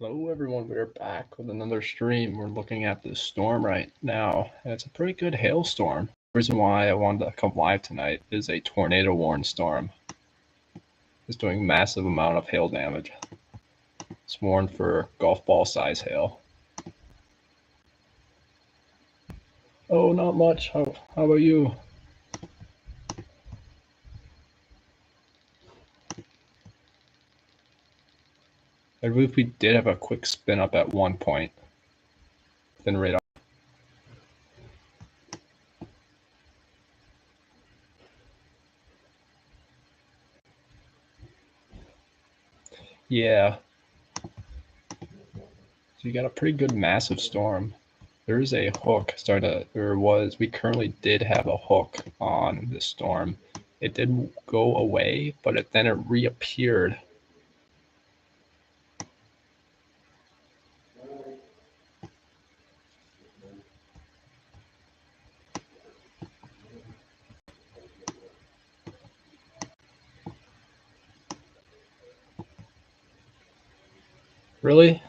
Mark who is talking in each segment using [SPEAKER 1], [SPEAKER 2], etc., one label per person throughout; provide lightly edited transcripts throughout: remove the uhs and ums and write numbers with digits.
[SPEAKER 1] Hello everyone, we're back with another stream. We're looking at this storm right now, and it's a pretty good hailstorm. The reason why I wanted to come live tonight is a tornado warning storm. It's doing massive amount of hail damage. It's warned for golf ball size hail. Oh, not much. How about you? I believe we did have a quick spin up at one point. Then right off. Yeah. So you got a pretty good massive storm. There is a hook we currently did have a hook on this storm. It did go away, but then it reappeared. Really?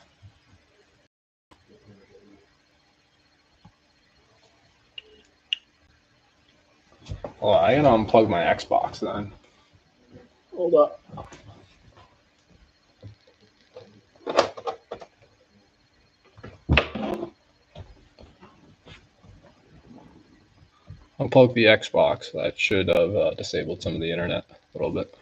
[SPEAKER 1] Well, I gotta unplug my Xbox then. Hold up. Unplug the Xbox. That should have disabled some of the internet a little bit.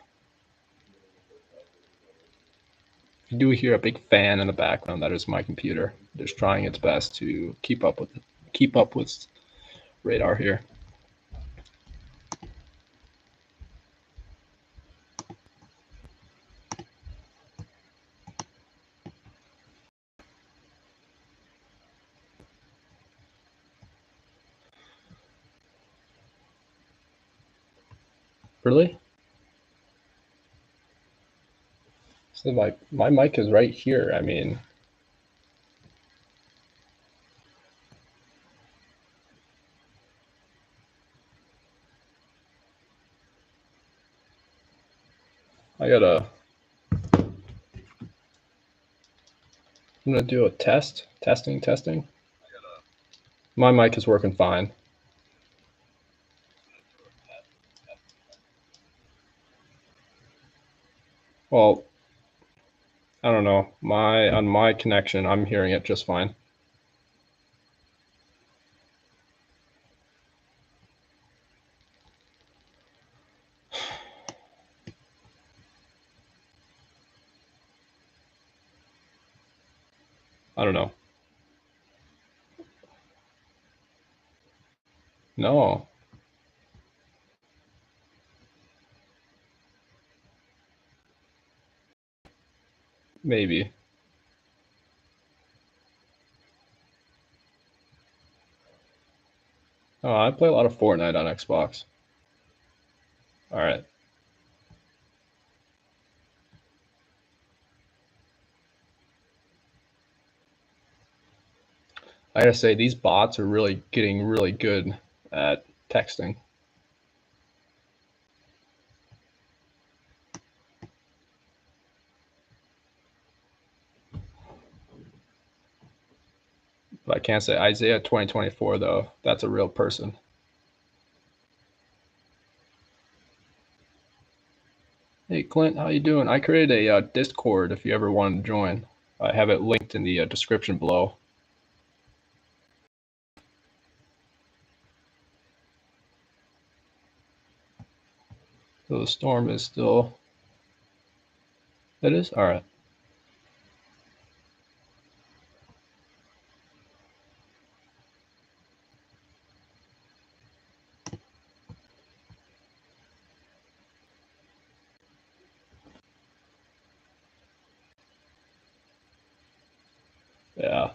[SPEAKER 1] You do hear a big fan in the background. That is my computer. Just trying its best to keep up with radar here. Really? So my mic is right here. I mean, I gotta. I'm gonna do a test. Testing. My mic is working fine. Well, I don't know. On my connection, I'm hearing it just fine. I don't know. No, maybe. Oh, I play a lot of Fortnite on Xbox. All right. I gotta say, these bots are really getting really good at texting. But I can't say Isaiah 2024 though. That's a real person. Hey Clint, how you doing? I created a Discord if you ever wanted to join. I have it linked in the description below. So the storm is still. It is all right. Yeah.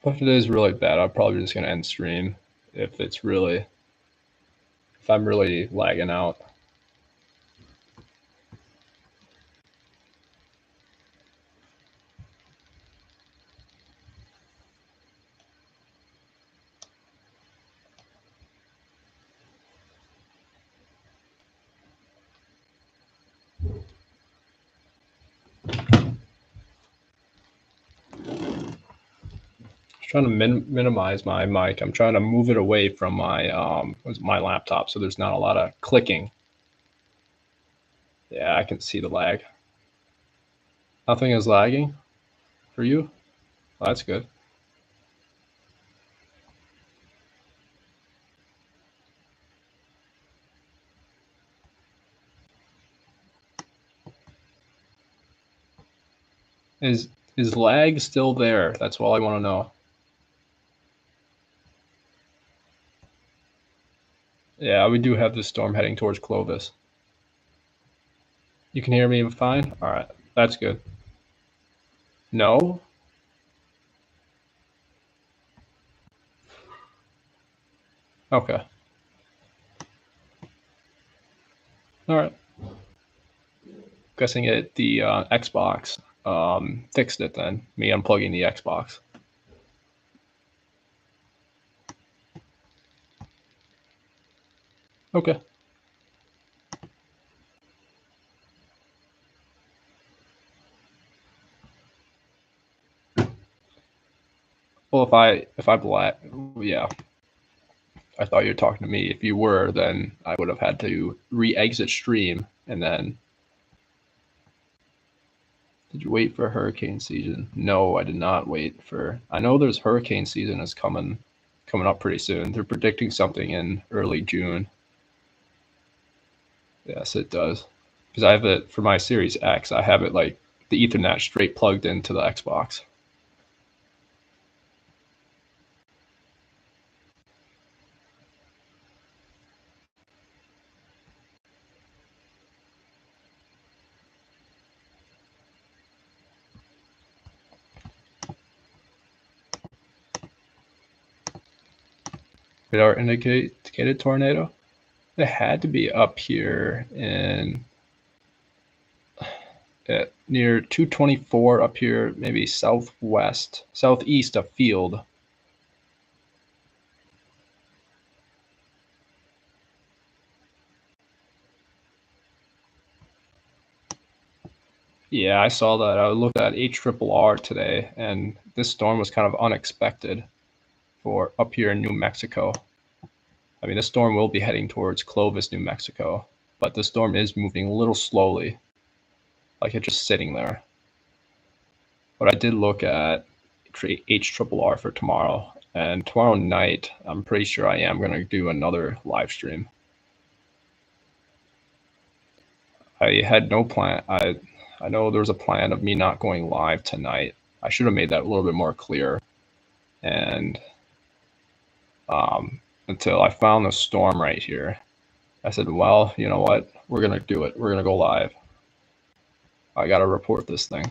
[SPEAKER 1] But if it is really bad, I'm probably just gonna end stream if I'm really lagging out. Trying to minimize my mic. I'm trying to move it away from my laptop so there's not a lot of clicking. Yeah, I can see the lag. Nothing is lagging for you? Well, that's good. Is lag still there? That's all I want to know. Yeah, we do have this storm heading towards Clovis. You can hear me fine? All right, that's good. No? Okay. All right. Guessing the Xbox fixed it then. Me unplugging the Xbox. Okay. Well, if I black, yeah. I thought you were talking to me. If you were, then I would have had to re-exit stream and then. Did you wait for hurricane season? No, I did not wait for. I know there's hurricane season is coming up pretty soon. They're predicting something in early June. Yes, it does. Because I have it for my Series X. I have it like the Ethernet straight plugged into the Xbox. Radar indicated tornado. It had to be up here in near 224 up here, maybe southeast of Field. Yeah, I saw that. I looked at HRRR today, and this storm was kind of unexpected for up here in New Mexico. I mean, this storm will be heading towards Clovis, New Mexico, but the storm is moving a little slowly, like it's just sitting there. But I did look at HRRR for tomorrow, and tomorrow night, I'm pretty sure I am going to do another live stream. I had no plan. I know there was a plan of me not going live tonight. I should have made that a little bit more clear. And until I found the storm right here, I said, well, you know what? We're going to do it. We're going to go live. I got to report this thing.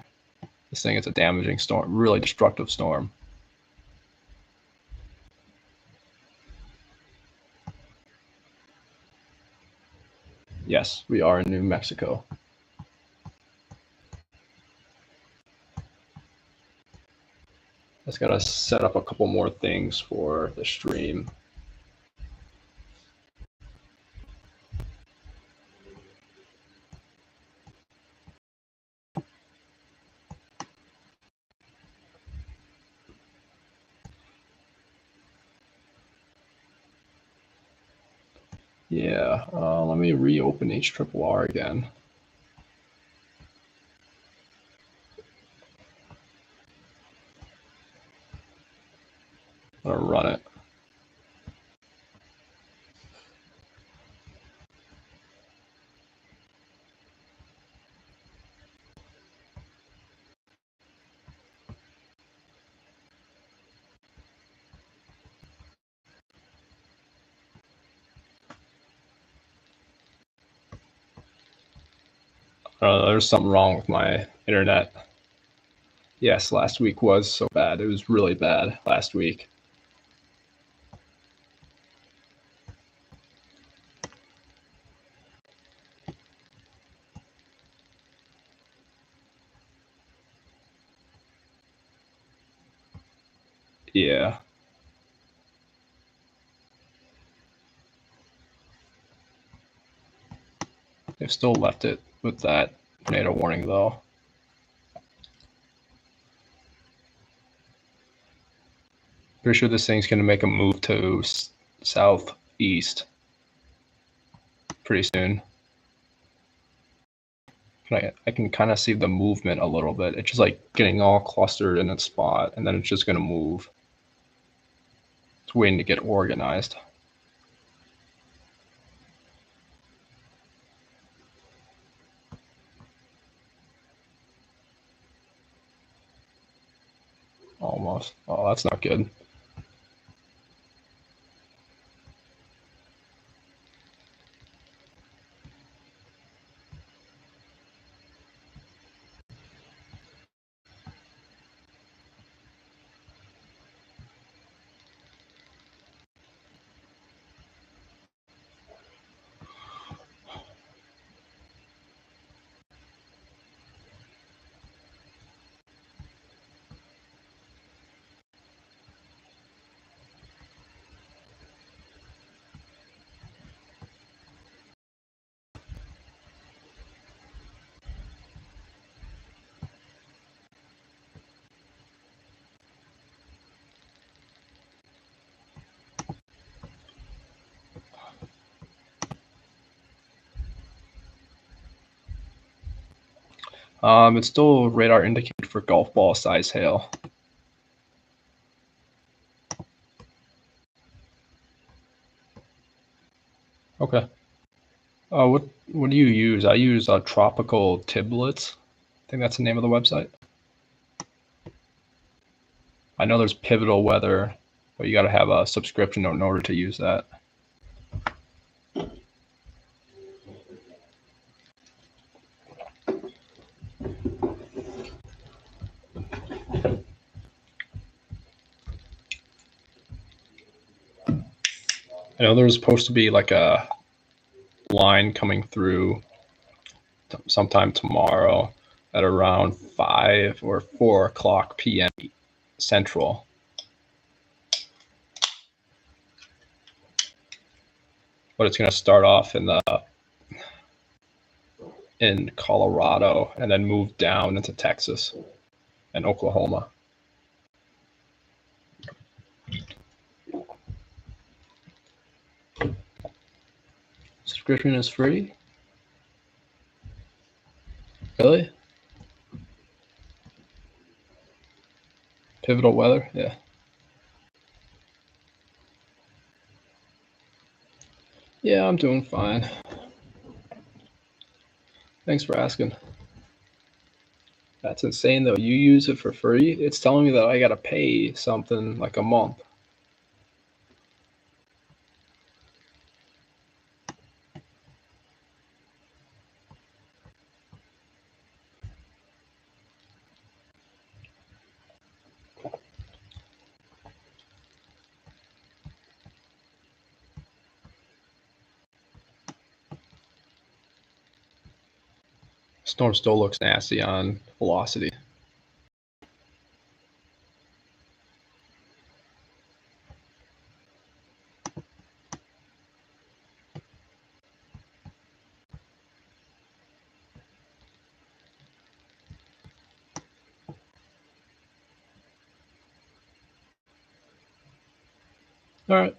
[SPEAKER 1] This thing is a damaging storm, really destructive storm. Yes, we are in New Mexico. Just got to set up a couple more things for the stream. Yeah, let me reopen HRRR again. I'm gonna run it. There's something wrong with my internet. Yes, last week was so bad. It was really bad last week. Yeah. They've still left it with that tornado warning though. Pretty sure this thing's gonna make a move to southeast pretty soon. I can kind of see the movement a little bit. It's just like getting all clustered in its spot, and then it's just gonna move. It's waiting to get organized. Almost. Oh, that's not good. It's still radar indicated for golf ball size hail. Okay. What do you use? I use Tropical Tiblets. I think that's the name of the website. I know there's Pivotal Weather, but you got to have a subscription in order to use that. I know there's supposed to be like a line coming through sometime tomorrow at around 5 or 4 o'clock p.m. Central. But it's going to start off in Colorado and then move down into Texas and Oklahoma. Subscription is free? Really? Pivotal Weather? Yeah. Yeah, I'm doing fine. Thanks for asking. That's insane though. You use it for free? It's telling me that I gotta pay something like a month. Storm still looks nasty on velocity. All right.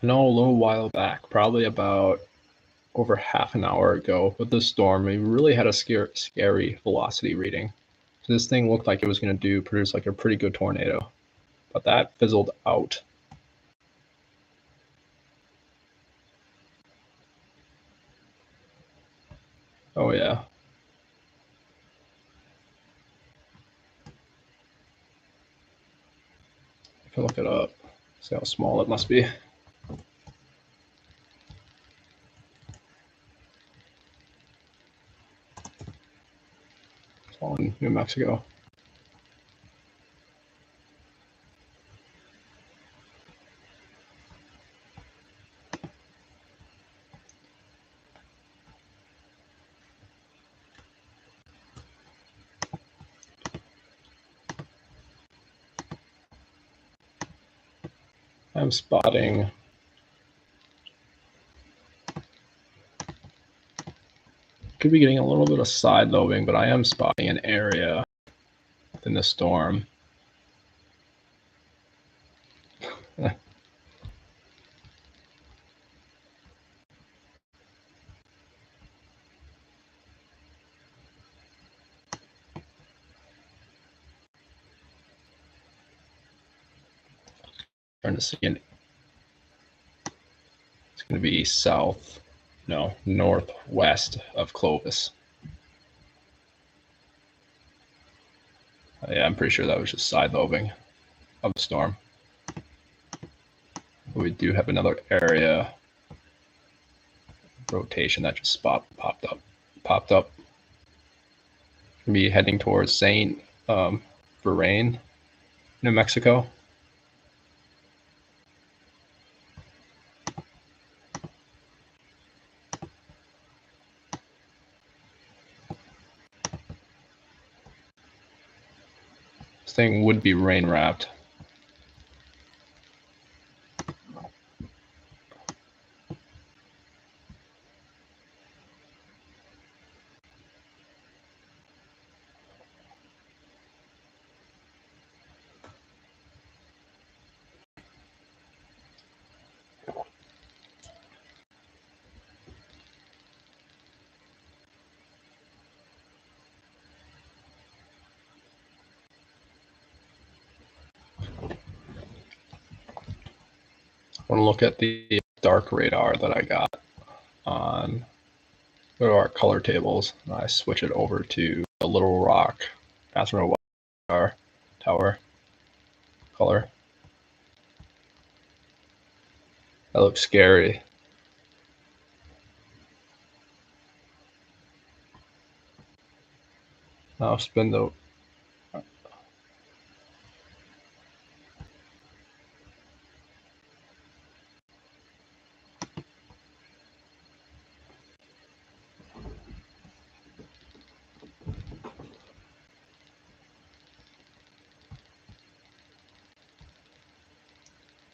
[SPEAKER 1] I know a little while back, probably about over half an hour ago, with this storm, we really had a scary velocity reading. So this thing looked like it was going to produce like a pretty good tornado, but that fizzled out. Oh yeah, I can look it up. See how small it must be. It's all in New Mexico. I'm spotting could be getting a little bit of side lobing, but I am spotting an area within the storm. Trying to see it's going to be northwest of Clovis. Yeah, I'm pretty sure that was just side lobing of the storm. We do have another area rotation that just popped up. Gonna be heading towards Saint Verrain, New Mexico. This thing would be rain wrapped. I want to look at the dark radar that I got on go to our color tables. And I switch it over to the Little Rock Astro Tower color. That looks scary. Now spin the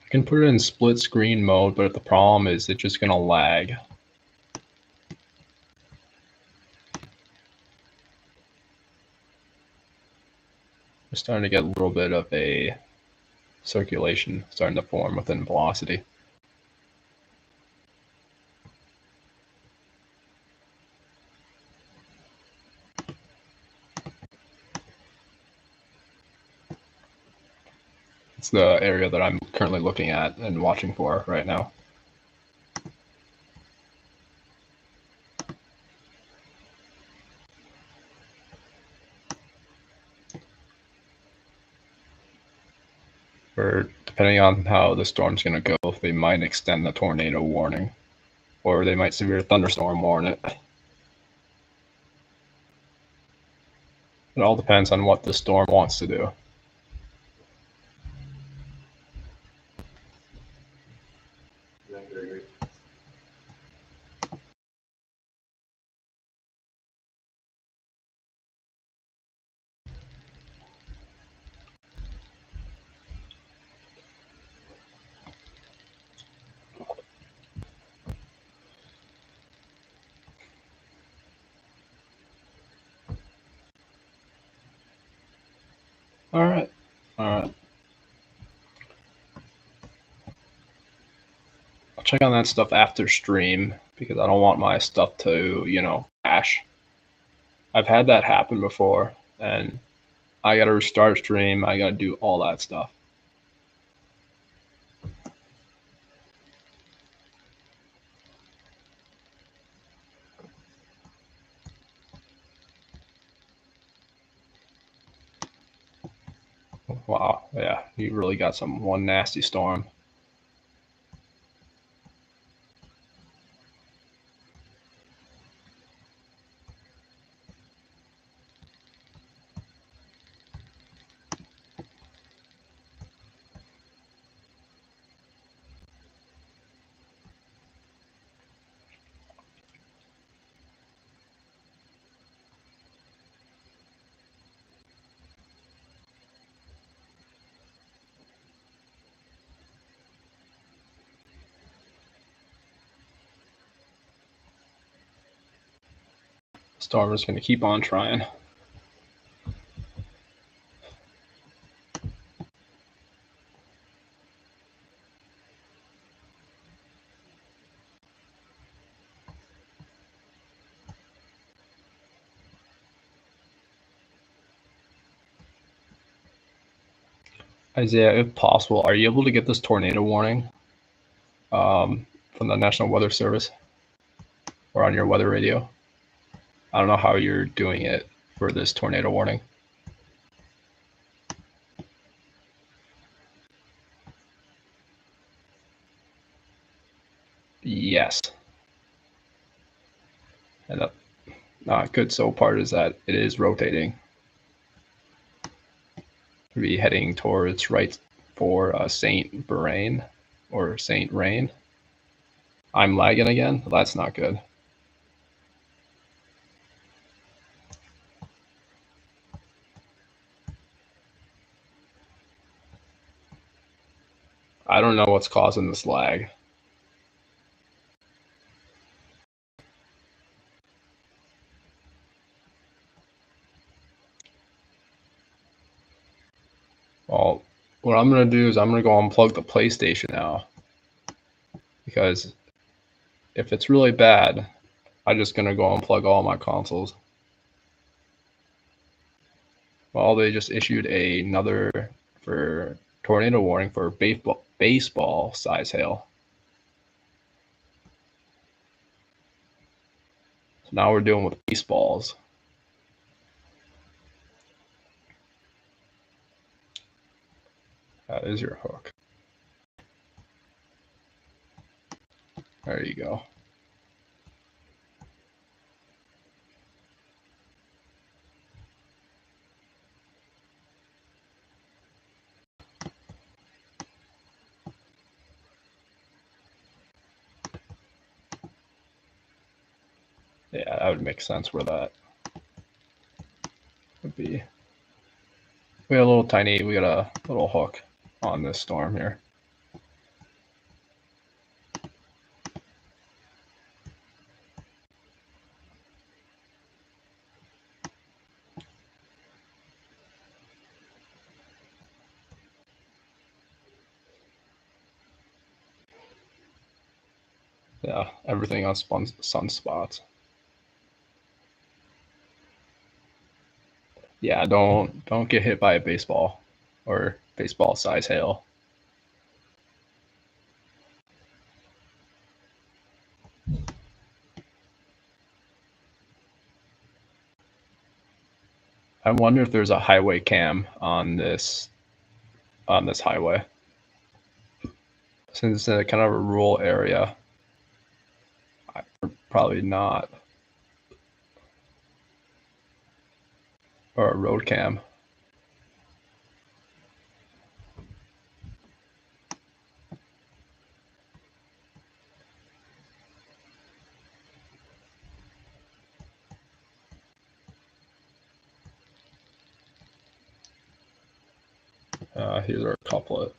[SPEAKER 1] I can put it in split screen mode, but the problem is it's just going to lag. We're starting to get a little bit of a circulation starting to form within velocity. It's the area that I'm currently looking at and watching for right now. Or depending on how the storm's going to go, they might extend the tornado warning, or they might severe thunderstorm warn it. It all depends on what the storm wants to do. All right. All right. I'll check on that stuff after stream because I don't want my stuff to, crash. I've had that happen before, and I got to restart stream. I got to do all that stuff. Wow. Yeah, you really got one nasty storm. Storm is going to keep on trying. Isaiah, if possible, are you able to get this tornado warning from the National Weather Service or on your weather radio? I don't know how you're doing it for this tornado warning. Yes. And the not good so part is that it is rotating. We'll be heading towards right for Saint Berain or Saint Rain. I'm lagging again. That's not good. I don't know what's causing this lag. Well, what I'm going to do is I'm going to go unplug the PlayStation now. Because if it's really bad, I'm just going to go unplug all my consoles. Well, they just issued another for tornado warning for baseball size hail. So now we're dealing with baseballs. That is your hook. There you go. Yeah, that would make sense where that would be. We got a little tiny, we got a little hook on this storm here. Yeah, everything on sunspots. Yeah, don't get hit by a baseball or baseball size hail. I wonder if there's a highway cam on this highway. Since it's a kind of a rural area, probably not. Or a road cam. Here's our couplet.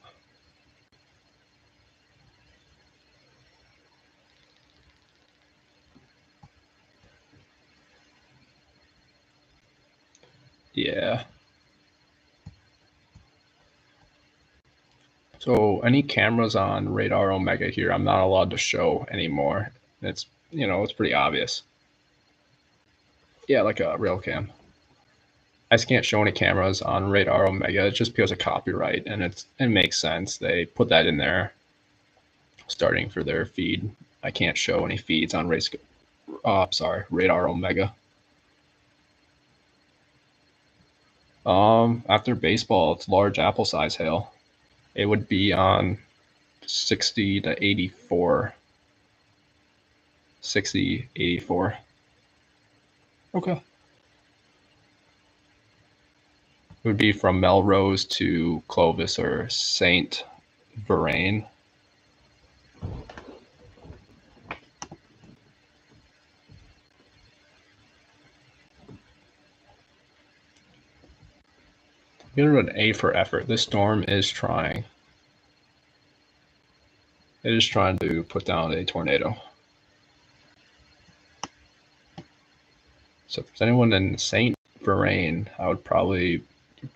[SPEAKER 1] Yeah. So any cameras on Radar Omega here, I'm not allowed to show anymore. It's it's pretty obvious. Yeah, like a rail cam. I just can't show any cameras on Radar Omega just because of copyright, and it makes sense. They put that in there starting for their feed. I can't show any feeds on Radar Omega. After baseball, it's large apple size hail. It would be on 60 to 84. 60, 84. Okay. It would be from Melrose to Clovis or Saint Vrain. Give it an A for effort. This storm is trying. It is trying to put down a tornado. So if there's anyone in St. Vrain, you're probably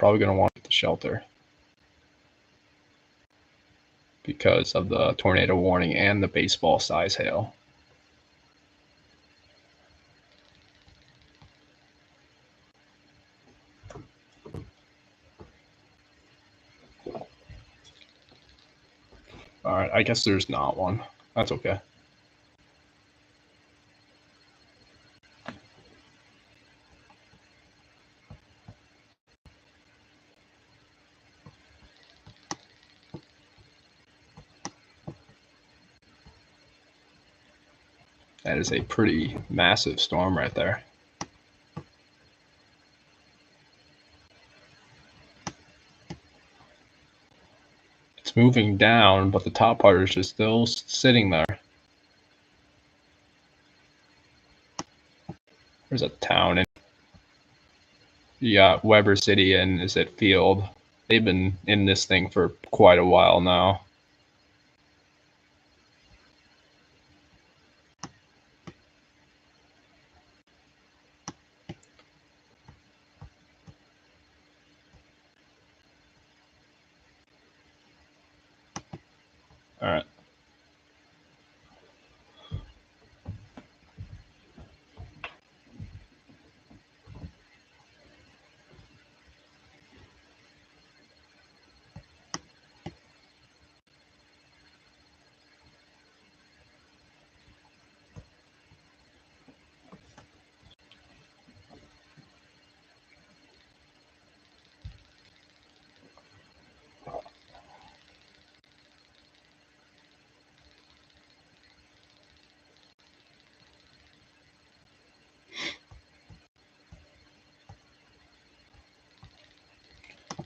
[SPEAKER 1] going to want to get the shelter because of the tornado warning and the baseball size hail. All right, I guess there's not one. That's okay. That is a pretty massive storm right there. It's moving down, but the top part is just still sitting there. There's a town in. You got Weber City and is it Field. They've been in this thing for quite a while now. All right.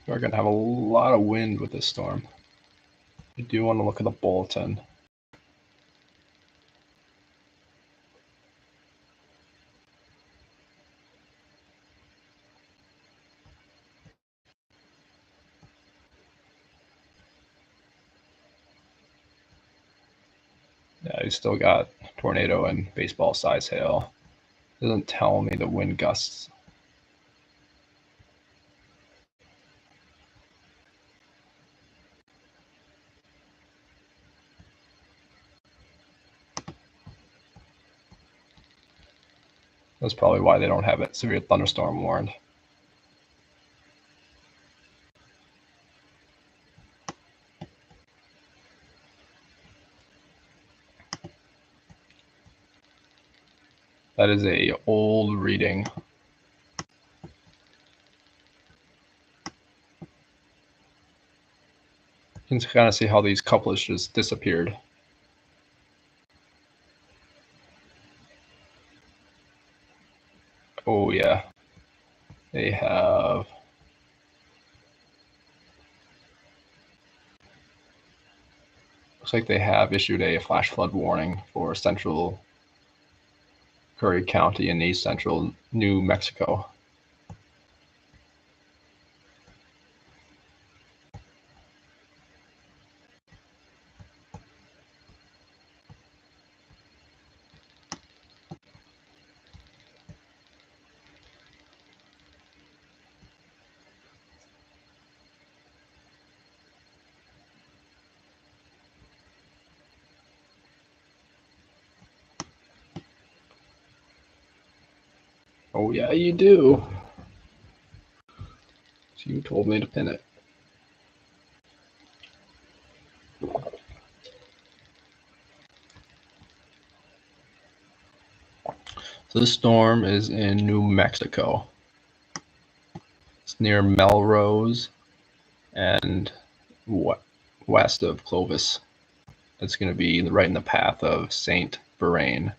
[SPEAKER 1] We're going to have a lot of wind with this storm. I do want to look at the bulletin. Yeah, you still got tornado and baseball size hail. It doesn't tell me the wind gusts. That's probably why they don't have it severe thunderstorm warned. That is a old reading. You can kind of see how these couplets just disappeared. Oh yeah, they have. Looks like they have issued a flash flood warning for central Curry County and east central New Mexico. Oh yeah, you do. So you told me to pin it. So this storm is in New Mexico. It's near Melrose and west of Clovis. It's going to be right in the path of St. Vrain.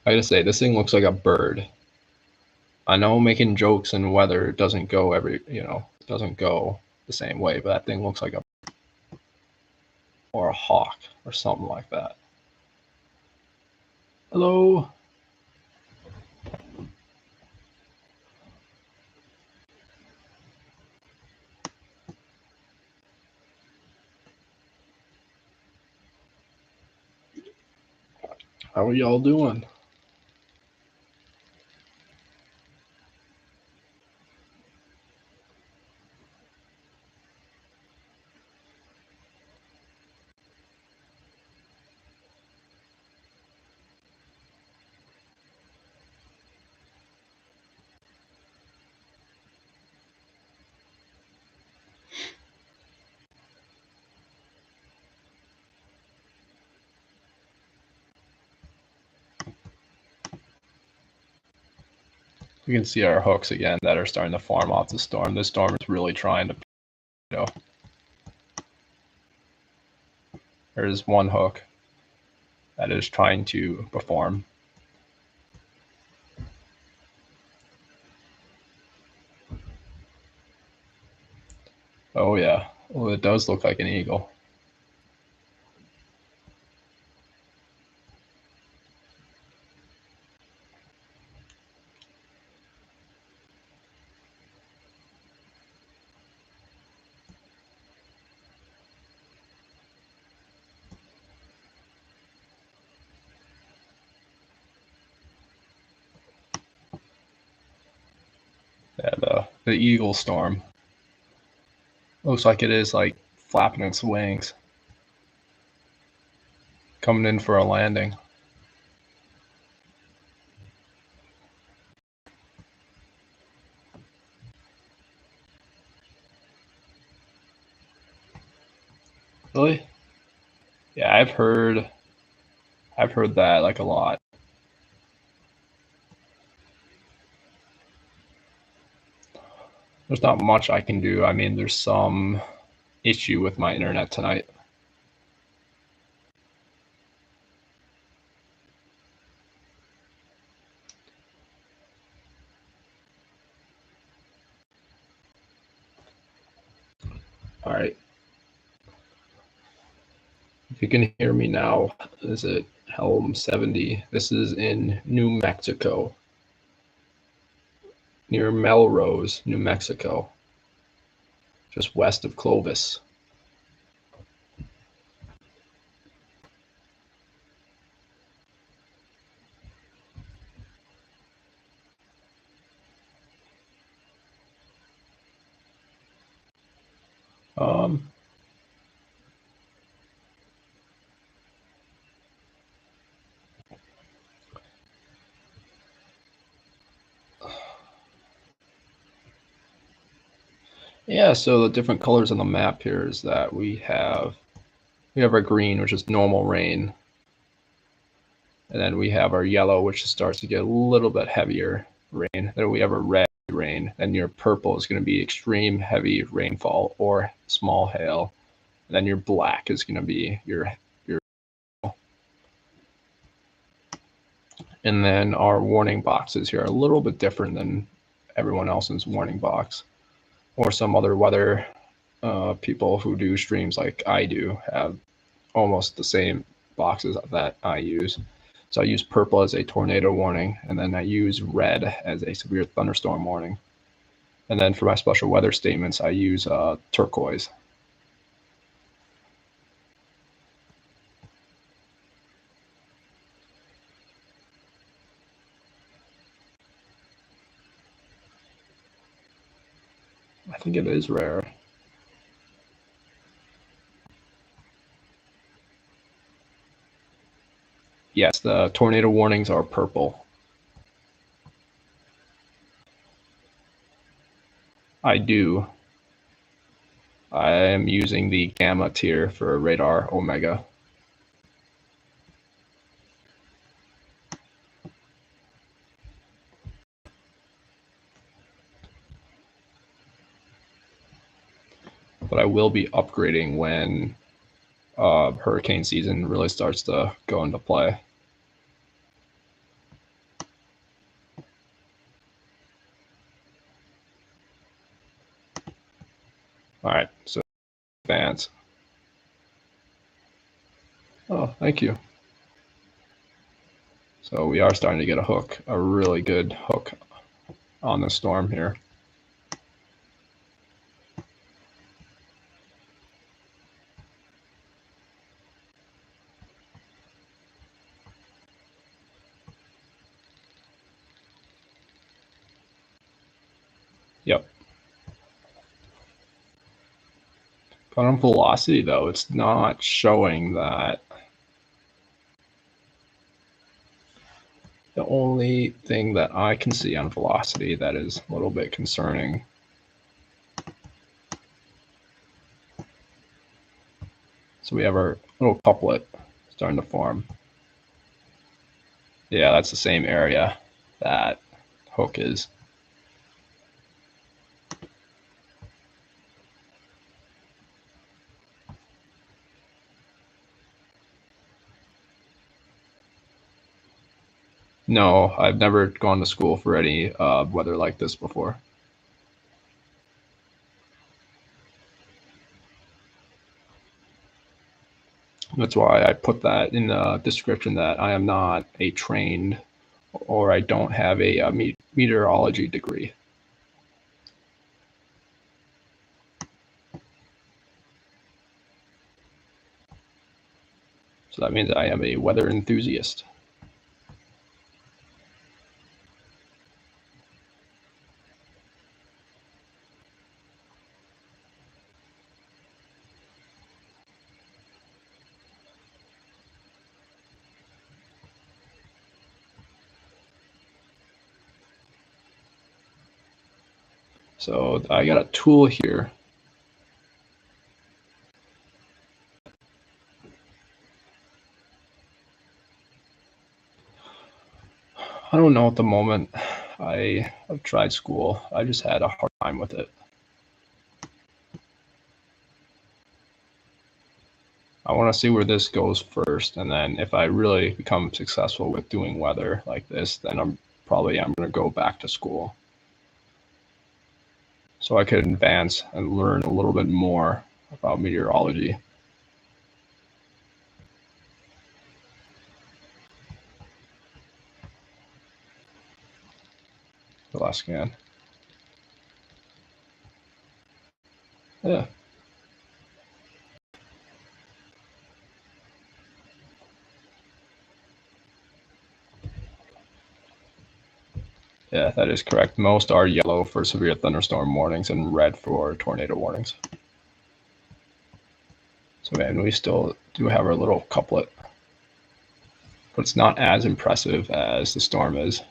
[SPEAKER 1] I gotta say, this thing looks like a bird. I know making jokes and weather doesn't go doesn't go the same way, but that thing looks like a hawk or something like that. Hello. How are y'all doing? We can see our hooks again that are starting to form off the storm. This storm is really trying to, you know, there's one hook that is trying to perform. Oh yeah, well it does look like an eagle. Yeah, the eagle storm. Looks like it is like flapping its wings, coming in for a landing. Really? Yeah, I've heard that like a lot. There's not much I can do. I mean, there's some issue with my internet tonight. All right. If you can hear me now, is it Helm 70? This is in New Mexico, near Melrose, New Mexico, just west of Clovis. Um, yeah, so the different colors on the map here is that we have our green, which is normal rain, and then we have our yellow, which starts to get a little bit heavier rain. Then we have a red rain, and your purple is going to be extreme heavy rainfall or small hail. And then your black is going to be your and then our warning boxes here are a little bit different than everyone else's warning box or some other weather people who do streams like I do have almost the same boxes that I use. So I use purple as a tornado warning, and then I use red as a severe thunderstorm warning. And then for my special weather statements, I use turquoise. I think it is rare. Yes, the tornado warnings are purple. I do. I am using the gamma tier for radar omega. But I will be upgrading when hurricane season really starts to go into play. All right, so advance. Oh, thank you. So we are starting to get a hook, a really good hook on the storm here. But on velocity, though, it's not showing that. The only thing that I can see on velocity that is a little bit concerning. So we have our little couplet starting to form. Yeah, that's the same area that hook is. No, I've never gone to school for any weather like this before. That's why I put that in the description that I am not a trained or I don't have a meteorology degree. So that means I am a weather enthusiast. So I got a tool here. I don't know at the moment. I've tried school. I just had a hard time with it. I want to see where this goes first, and then if I really become successful with doing weather like this, then I'm going to go back to school so I could advance and learn a little bit more about meteorology. The last scan. Yeah. Yeah, that is correct. Most are yellow for severe thunderstorm warnings and red for tornado warnings. So, man, we still do have our little couplet, but it's not as impressive as the storm is.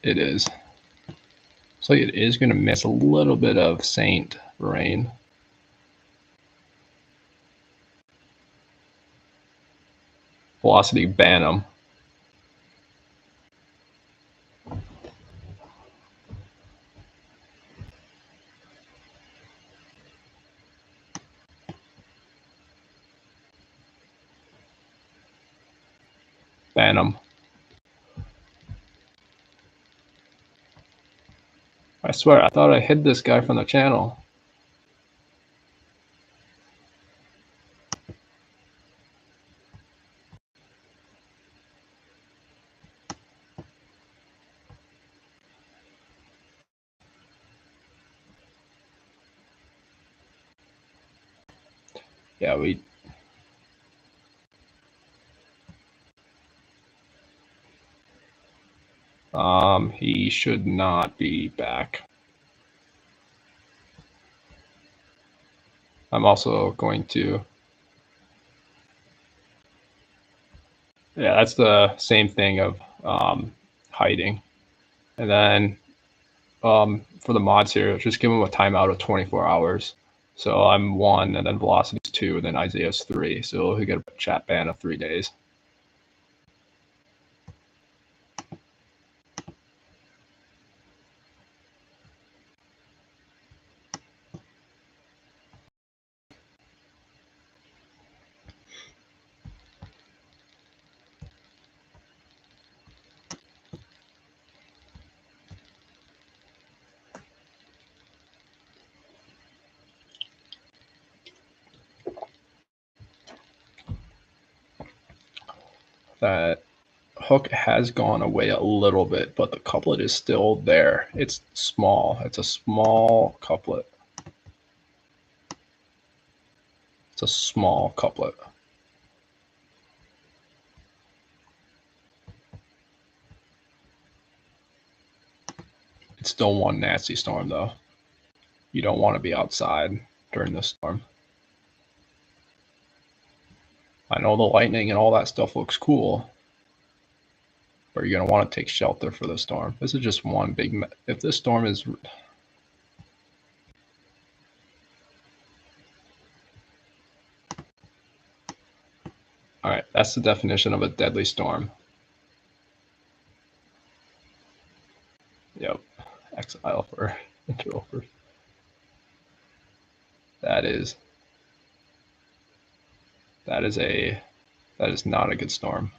[SPEAKER 1] It is. So it is going to miss a little bit of Saint rain. Velocity Bantam. Bantam. I swear, I thought I hid this guy from the channel. Yeah, he should not be back. I'm also going to. Yeah, that's the same thing of hiding. And then for the mods here, just give them a timeout of 24 hours. So I'm 1, and then Velocity's 2, and then Isaiah's 3. So he'll get a chat ban of 3 days. That hook has gone away a little bit, but the couplet is still there. It's small. It's a small couplet. It's a small couplet. It's still one nasty storm, though. You don't want to be outside during this storm. I know the lightning and all that stuff looks cool, but you're going to want to take shelter for the storm. This is just one big... If this storm is... All right, that's the definition of a deadly storm. Yep, exile for interlopers. That is not a good storm.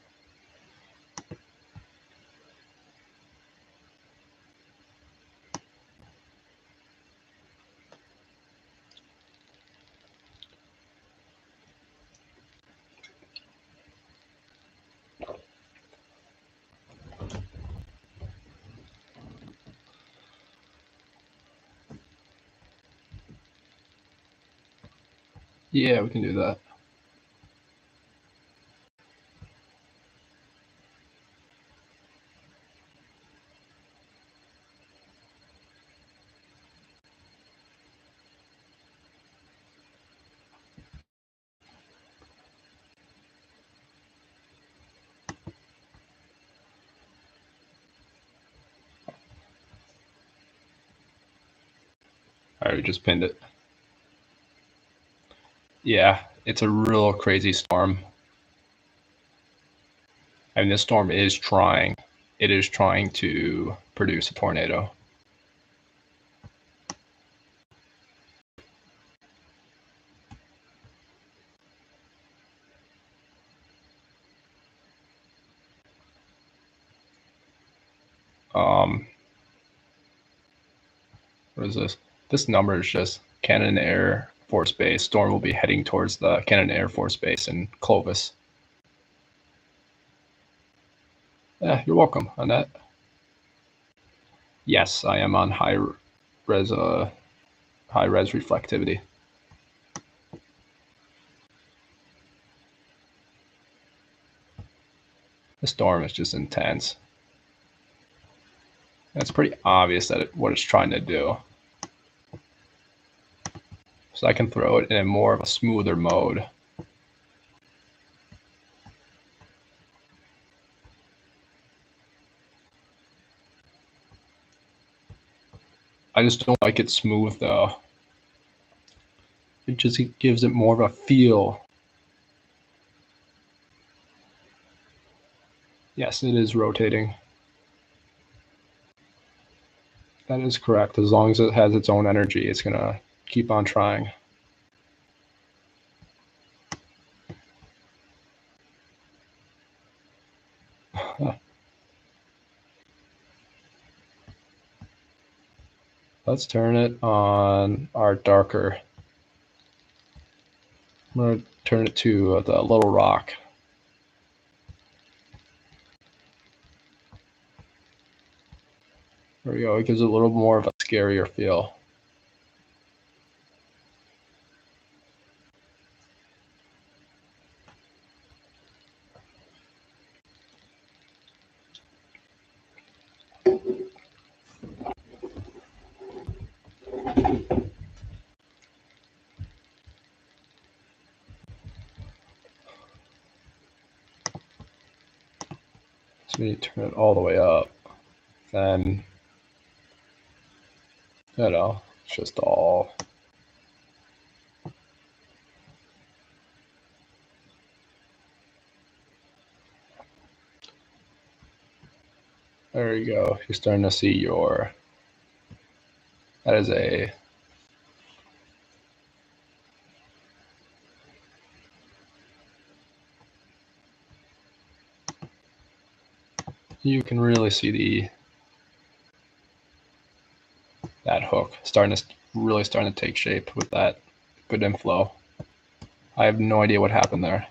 [SPEAKER 1] Yeah, we can do that. I already just pinned it. Yeah, it's a real crazy storm. I mean, this storm is trying. It is trying to produce a tornado. What is this? This number is just Cannon Air Force Base. Storm will be heading towards the Cannon Air Force Base in Clovis. Yeah, you're welcome, Annette. Yes, I am on high res reflectivity. The storm is just intense. And it's pretty obvious that what it's trying to do. So I can throw it in a more of a smoother mode. I just don't like it smooth though. It just gives it more of a feel. Yes, it is rotating. That is correct. As long as it has its own energy, it's going to keep on trying. Let's turn it on our darker. I'm going to turn it to the little rock. There we go. It gives it a little more of a scarier feel. So we need to turn it all the way up. Then, it's just all. There you go. You're starting to see your. That is a. You can really see that hook really starting to take shape with that good inflow. I have no idea what happened there.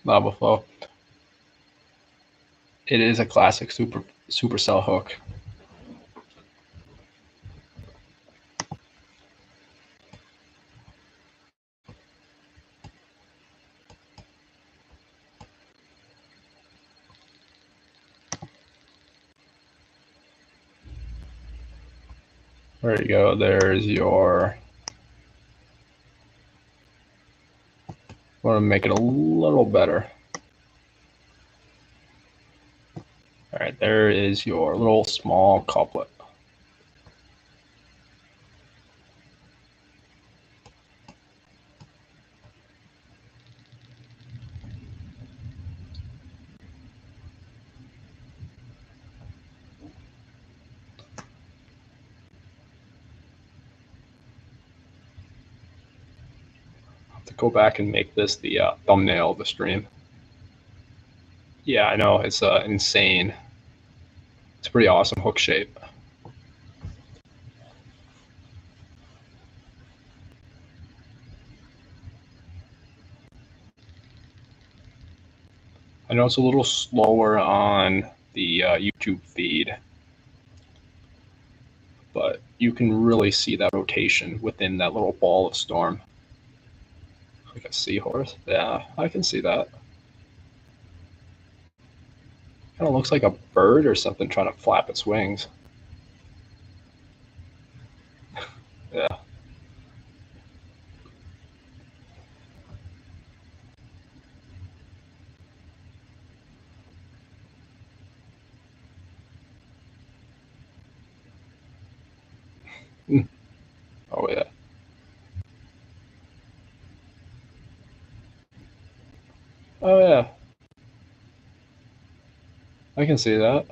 [SPEAKER 1] lava flow. It is a classic supercell hook. There you go. There's your. Want to make it a little better. All right, there is your little small couplet. To go back and make this the thumbnail of the stream. Yeah, I know, it's insane. It's a pretty awesome hook shape. I know it's a little slower on the YouTube feed, but you can really see that rotation within that little ball of storm. Like a seahorse. Yeah, I can see that. Kind of looks like a bird or something trying to flap its wings. Yeah. Oh yeah. Oh yeah. I can see that.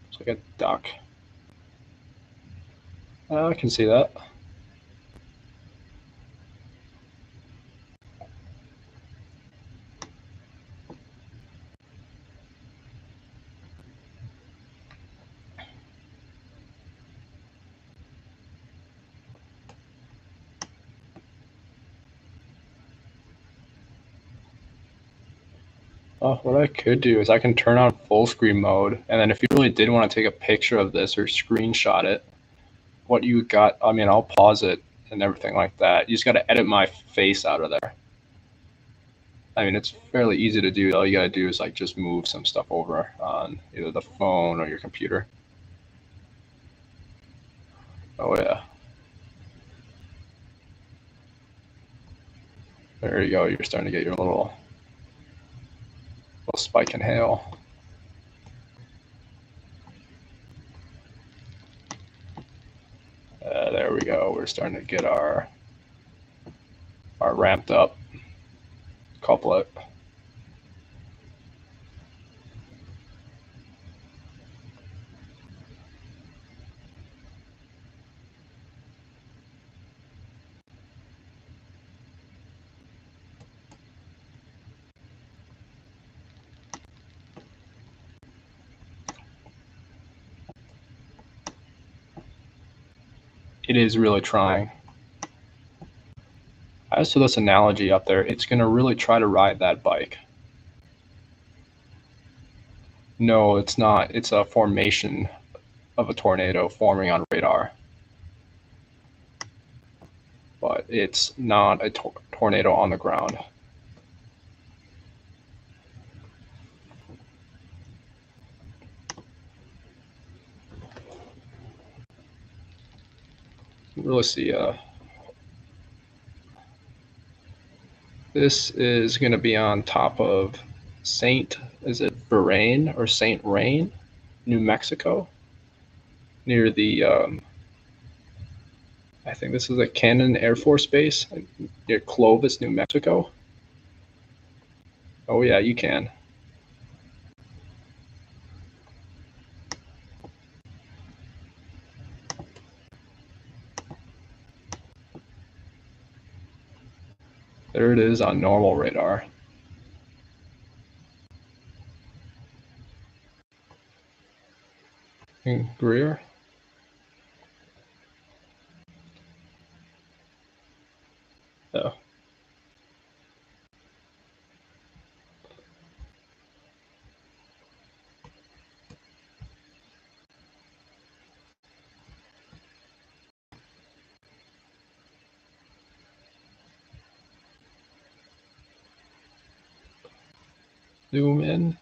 [SPEAKER 1] It's like a duck. I can see that. What I could do is I can turn on full screen mode, and then if you really did want to take a picture of this or screenshot it, what you got, I mean, I'll pause it and everything like that. You just got to edit my face out of there. I mean, it's fairly easy to do. All you got to do is like just move some stuff over on either the phone or your computer. Oh yeah. There you go. You're starting to get your little spike in hail. There we go. We're starting to get our ramped up couplet. It is really trying. As to this analogy up there, it's going to really try to ride that bike. No, it's not. It's a formation of a tornado forming on radar. But it's not a tornado on the ground. You really see this is going to be on top of is it Bahrain or Saint Rain, New Mexico, near the, I think this is a Cannon Air Force Base near Clovis, New Mexico. Oh yeah, you can. There it is on normal radar. And Greer? Oh. Zoom in.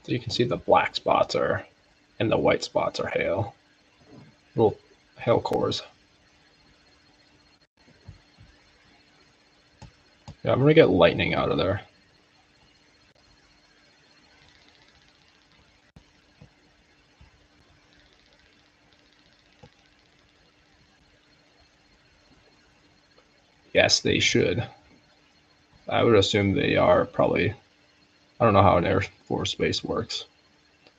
[SPEAKER 1] So you can see the black spots are, and the white spots are hail. Little hail cores. Yeah, I'm gonna get lightning out of there. Yes, they should. I would assume they are probably. I don't know how an Air Force base works,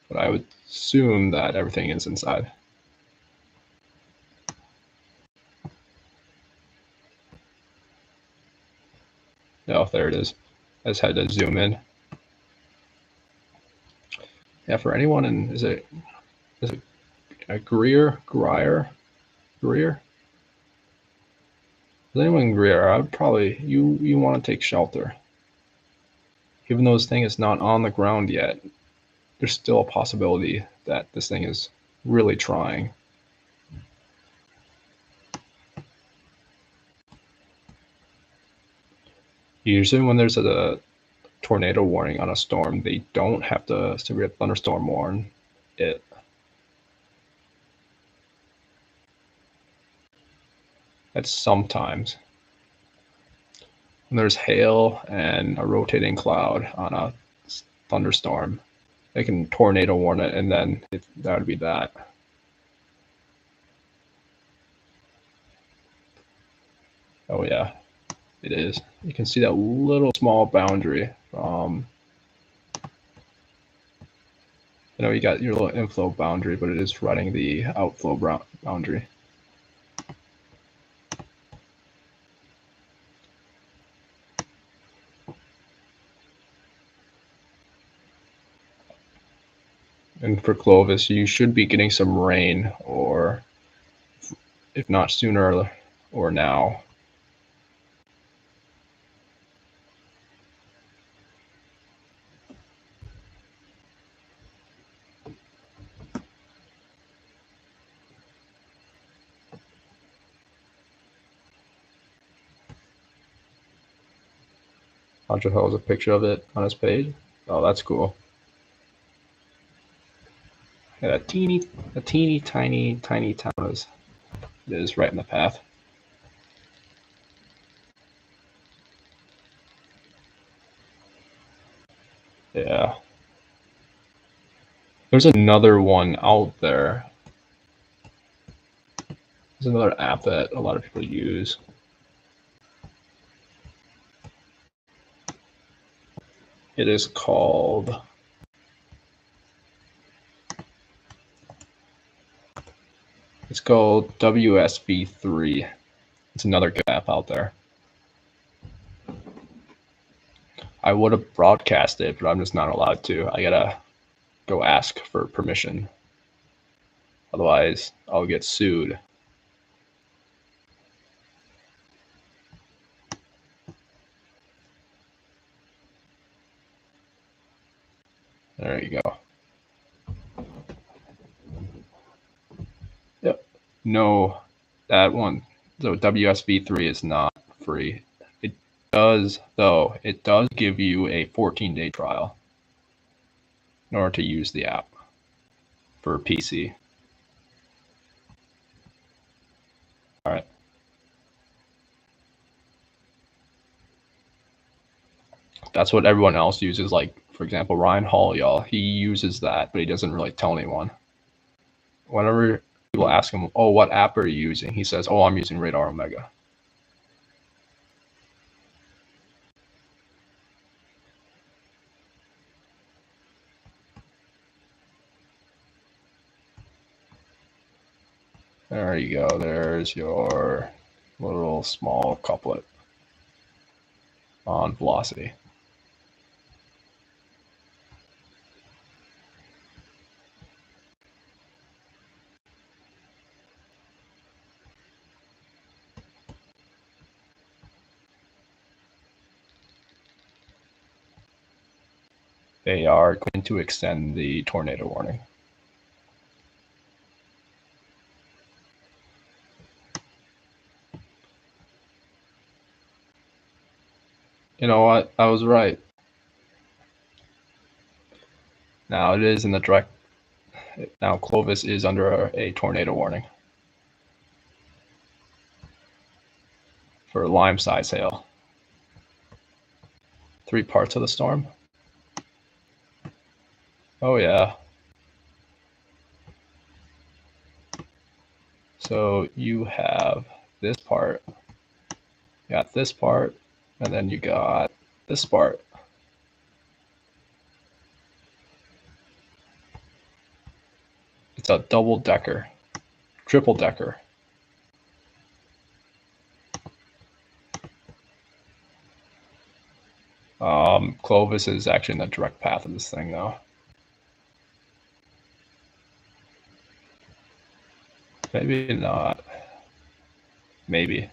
[SPEAKER 1] but I would assume that everything is inside. Oh, there it is. I just had to zoom in. Yeah, for anyone in is it a Greer? Is anyone in Greer? I would probably you want to take shelter. Even though this thing is not on the ground yet, there's still a possibility that this thing is really trying. Usually, when there's a tornado warning on a storm, they don't have the severe thunderstorm warn it. That's sometimes. When there's hail and a rotating cloud on a thunderstorm, they can tornado warn it, and then that would be that. Oh yeah, it is. You can see that little small boundary. You know, you got your little inflow boundary, but it is running the outflow boundary. And for Clovis, you should be getting some rain, or if not sooner or now. Andre has a picture of it on his page. Oh, that's cool. Yeah, a teeny tiny town is right in the path. Yeah. There's another one out there. There's another app that a lot of people use. It is called WSB3. It's another good app out there. I would have broadcast it, but I'm just not allowed to. I gotta go ask for permission. Otherwise, I'll get sued. There you go. Yep. No, that one. So WSB3 is not free. It does, though, it does give you a 14-day trial in order to use the app for PC. All right. That's what everyone else uses. Like, for example, Ryan Hall, y'all, he uses that, but he doesn't really tell anyone. Whenever people ask him, oh, what app are you using? He says, oh, I'm using Radar Omega. There you go. There's your little small couplet on velocity. They are going to extend the tornado warning. You know what? I was right. Now it is in the direct. Now Clovis is under a tornado warning for lime-size hail. 3 parts of the storm. Oh yeah. So you have this part, you got this part, and then you got this part. It's a double decker, triple decker. Clovis is actually in the direct path of this thing though. Maybe not. Maybe.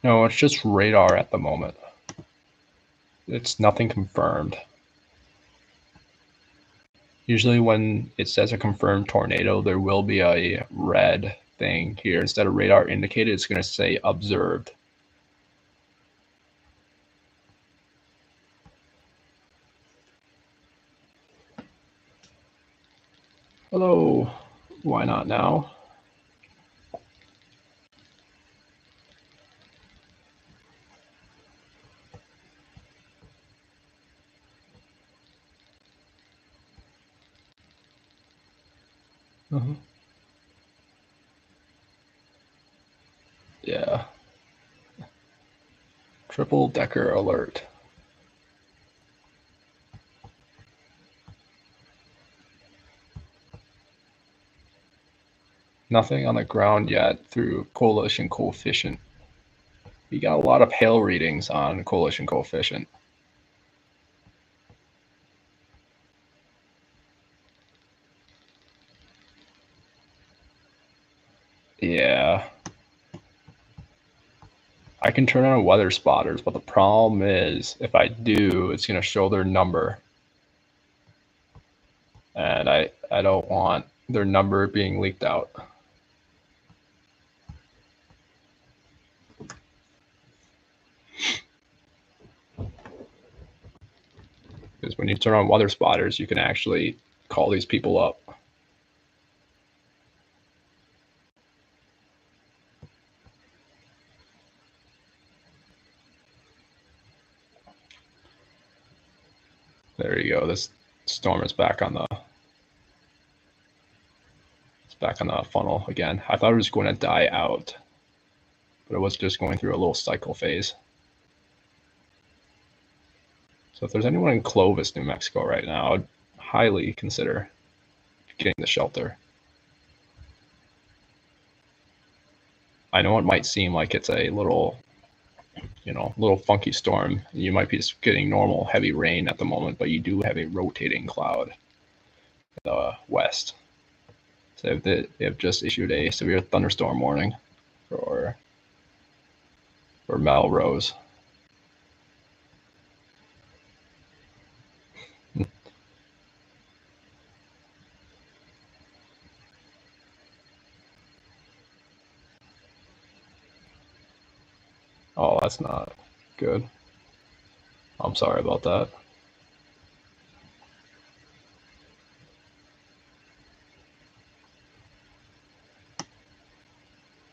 [SPEAKER 1] No, it's just radar at the moment. It's nothing confirmed. Usually when it says a confirmed tornado, there will be a red thing here. Instead of radar indicated, it's going to say observed. Hello. Why not now? Yeah. Triple decker alert. Nothing on the ground yet through coalition coefficient. We got a lot of hail readings on coalition coefficient. Yeah. I can turn on weather spotters, but the problem is if I do, it's going to show their number. And I don't want their number being leaked out. Because when you turn on weather spotters, you can actually call these people up. There you go. This storm is back on the funnel again. I thought it was going to die out, but it was just going through a little cycle phase. So if there's anyone in Clovis, New Mexico right now, I'd highly consider getting the shelter. I know it might seem like it's a little, little funky storm. You might be just getting normal heavy rain at the moment, but you do have a rotating cloud in the west. So they have just issued a severe thunderstorm warning for Melrose. Oh, that's not good. I'm sorry about that.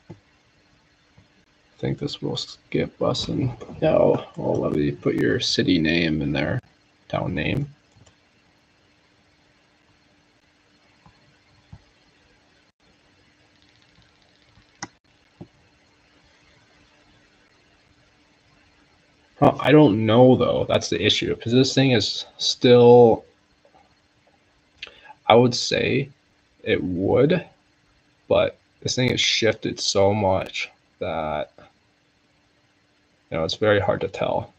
[SPEAKER 1] I think this will skip us, and now I'll let me put your city name in there, town name. I don't know though. That's the issue because this thing is still. I would say it would, but this thing has shifted so much that it's very hard to tell.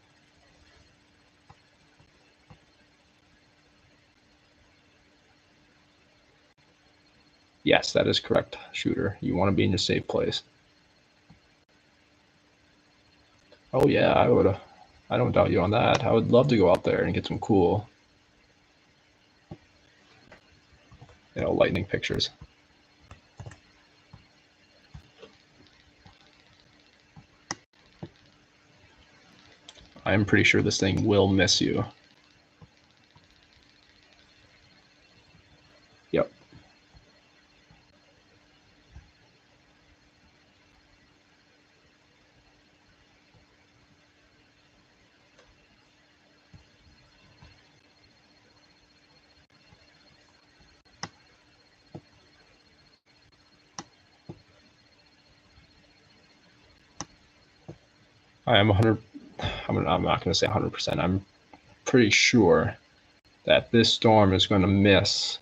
[SPEAKER 1] Yes, that is correct, shooter. You want to be in your safe place. Oh yeah, I would. I don't doubt you on that. I would love to go out there and get some cool, lightning pictures. I'm pretty sure this thing will miss you. Yep. I am 100. I'm not going to say 100%. I'm pretty sure that this storm is going to miss.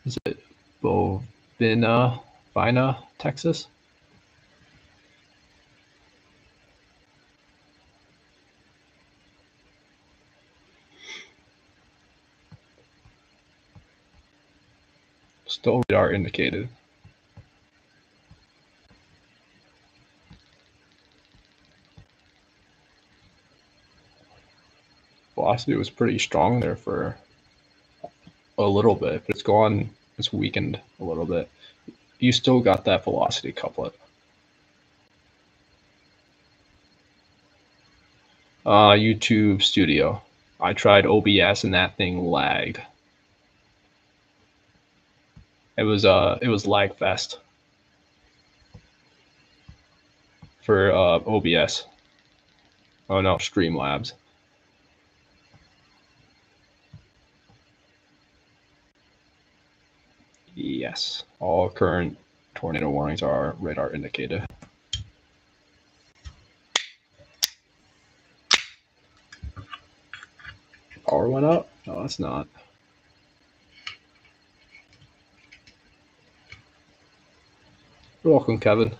[SPEAKER 1] Is it Bovina, Texas? Still radar indicated. Velocity was pretty strong there for a little bit, but it's weakened a little bit. You still got that velocity couplet. YouTube Studio. I tried OBS and that thing lagged. It was lag fest for OBS. Oh no, Streamlabs. Yes, all current tornado warnings are radar indicated. Power went up? No, that's not. You're welcome, Kevin.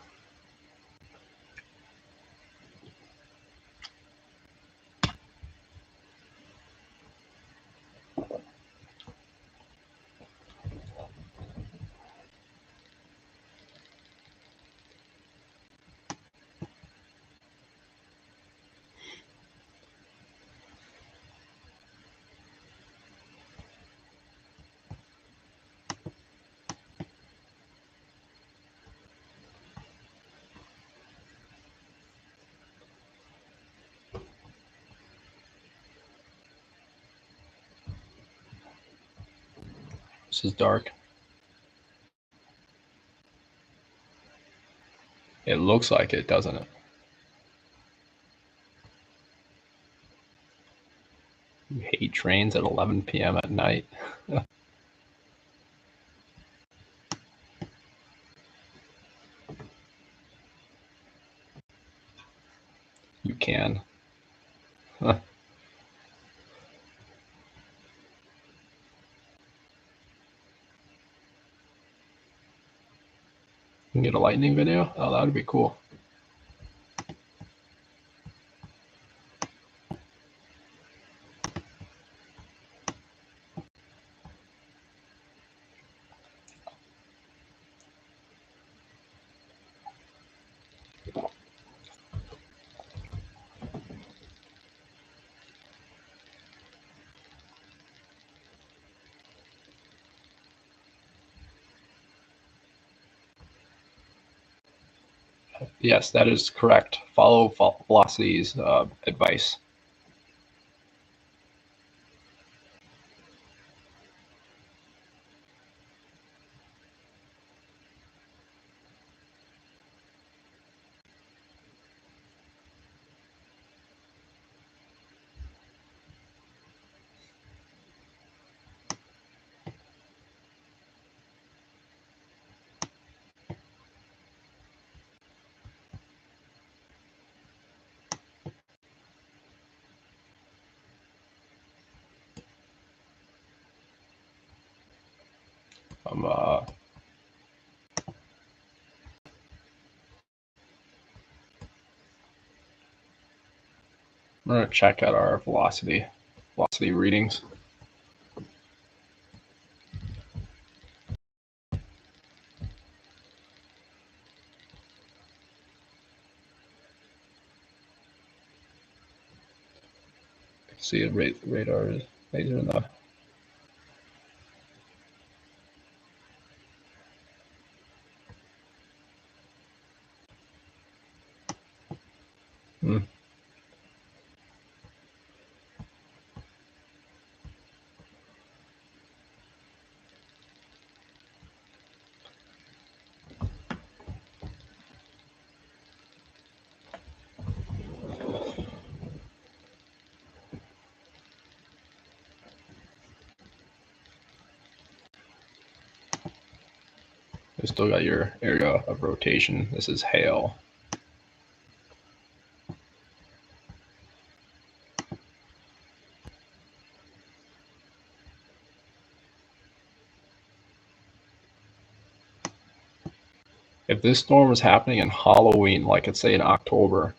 [SPEAKER 1] This is dark. It looks like it, doesn't it? You hate trains at 11 p.m. at night. You can. You can get a lightning video? Oh, that would be cool. Yes, that is correct. Follow Velocity's advice. I'm gonna check out our velocity readings. See a radar laser in the. Hmm. You still got your area of rotation. This is hail. If this storm was happening in Halloween, like it's say in October.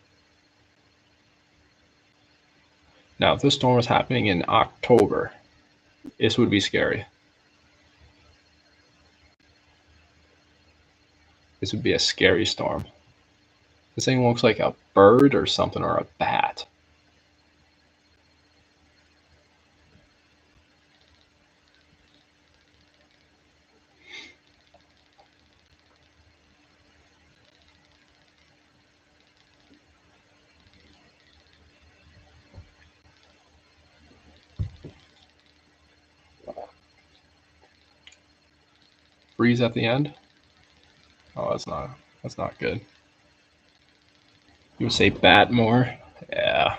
[SPEAKER 1] Now, if this storm was happening in October, this would be scary. This would be a scary storm. This thing looks like a bird or something, or a bat. Breeze at the end. Oh, that's not good. You would say bat more? Yeah.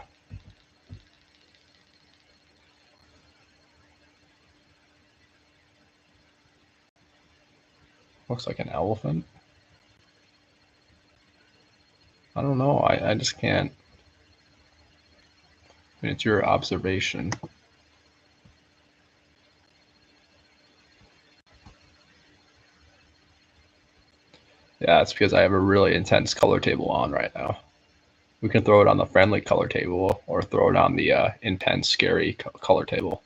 [SPEAKER 1] Looks like an elephant. I don't know. I just can't. I mean, it's your observation. Yeah, it's because I have a really intense color table on right now. We can throw it on the friendly color table or throw it on the intense, scary color table.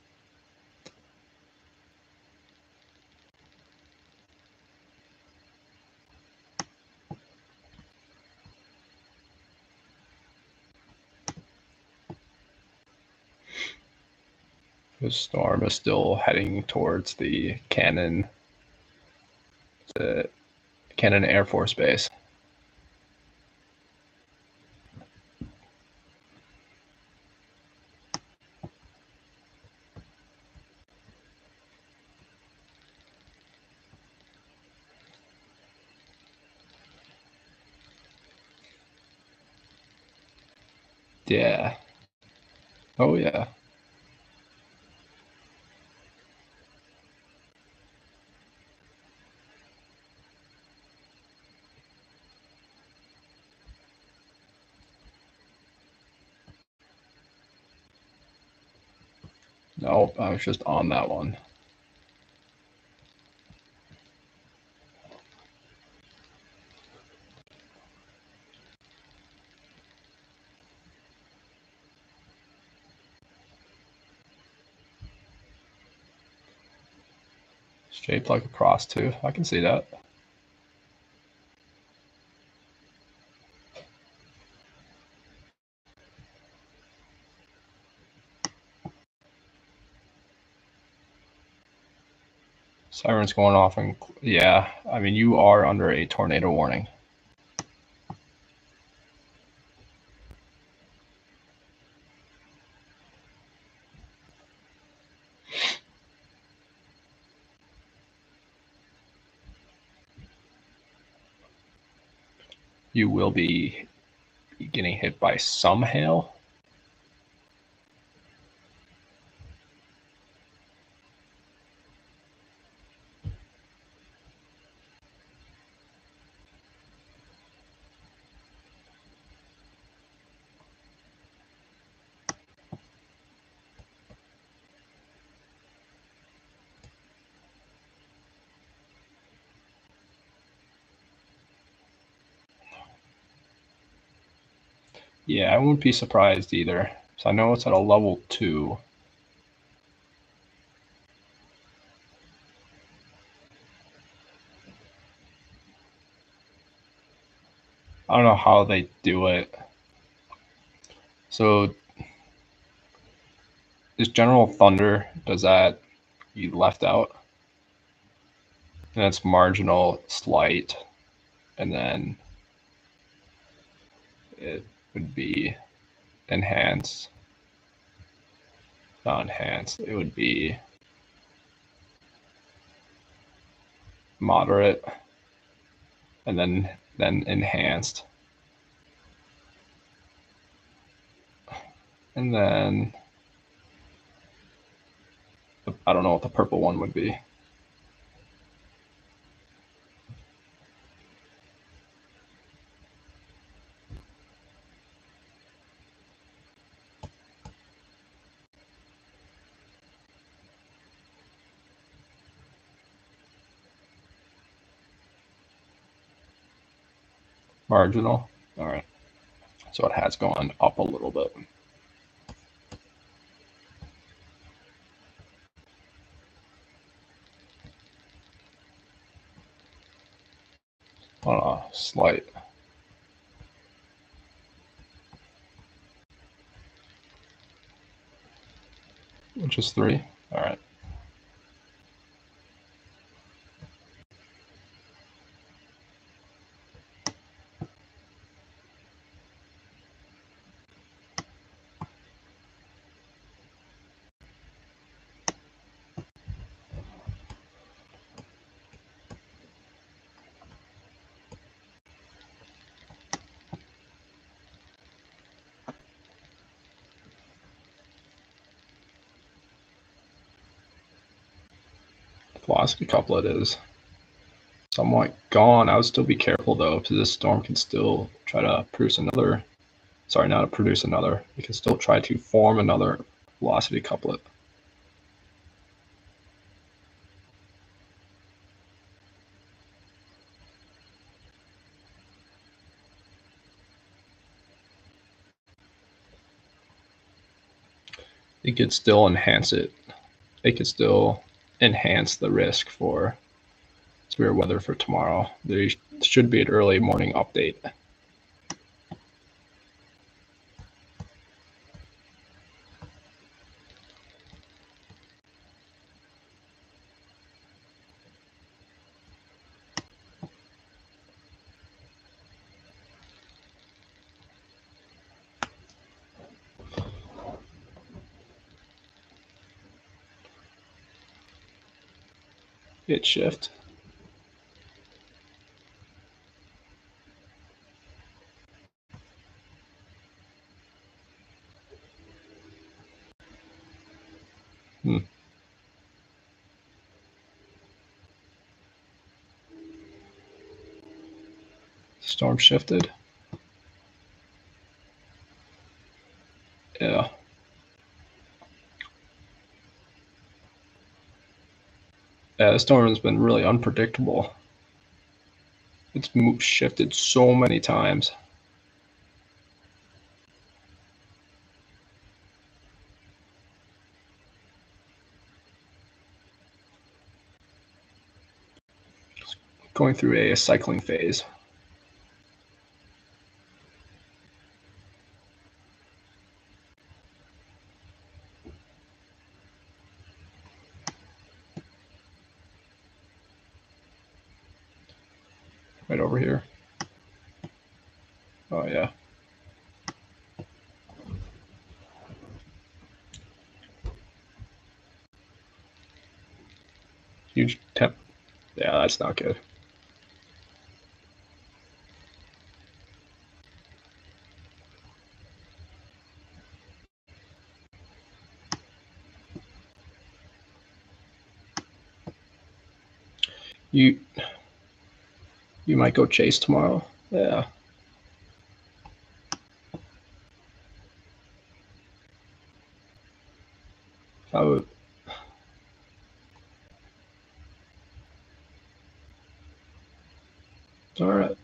[SPEAKER 1] The storm is still heading towards the Cannon Air Force Base. Yeah. Oh yeah. No, I was just on that one. Shaped like a cross too. I can see that. Sirens going off, and yeah, I mean you are under a tornado warning. You will be getting hit by some hail. Yeah, I wouldn't be surprised either. So I know it's at a level 2. I don't know how they do it. So is general thunder, does that you left out? And it's marginal, slight, and then it would be enhanced, not enhanced. It would be moderate, and then enhanced, and then I don't know what the purple one would be. Marginal. All right. So it has gone up a little bit. Slight. Which is 3. All right. Velocity couplet is somewhat gone. I would still be careful though, because this storm can still try to produce another. Sorry, not to produce another. It can still try to form another velocity couplet. It could still enhance it. It could still enhance the risk for severe weather for tomorrow. There should be an early morning update. It shift. Hmm. Storm shifted. Yeah. Yeah, the storm has been really unpredictable. It's shifted so many times. Going through a cycling phase. Right over here. Oh yeah. Huge temp. Yeah, that's not good. You you might go chase tomorrow. Yeah. I would. All right.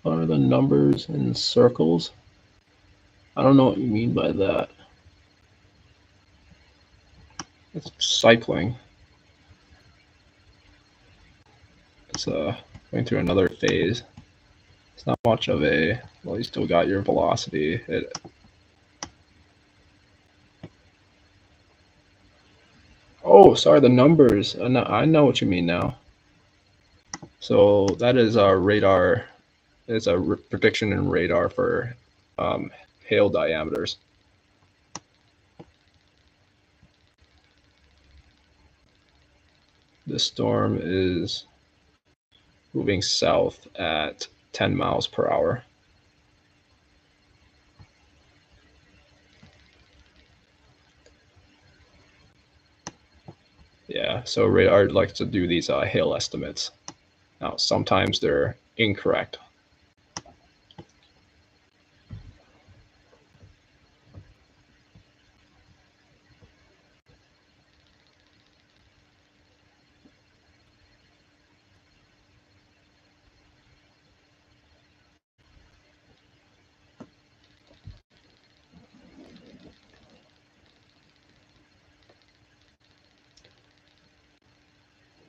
[SPEAKER 1] are the numbers in circles? I don't know what you mean by that. It's cycling. It's going through another phase. It's not much of a, well, you still got your velocity. Oh, sorry, the numbers. I know what you mean now. So that is a radar. It's a prediction in radar for hail diameters. This storm is moving south at 10 miles per hour. Yeah, so radar likes to do these hail estimates. Now, sometimes they're incorrect.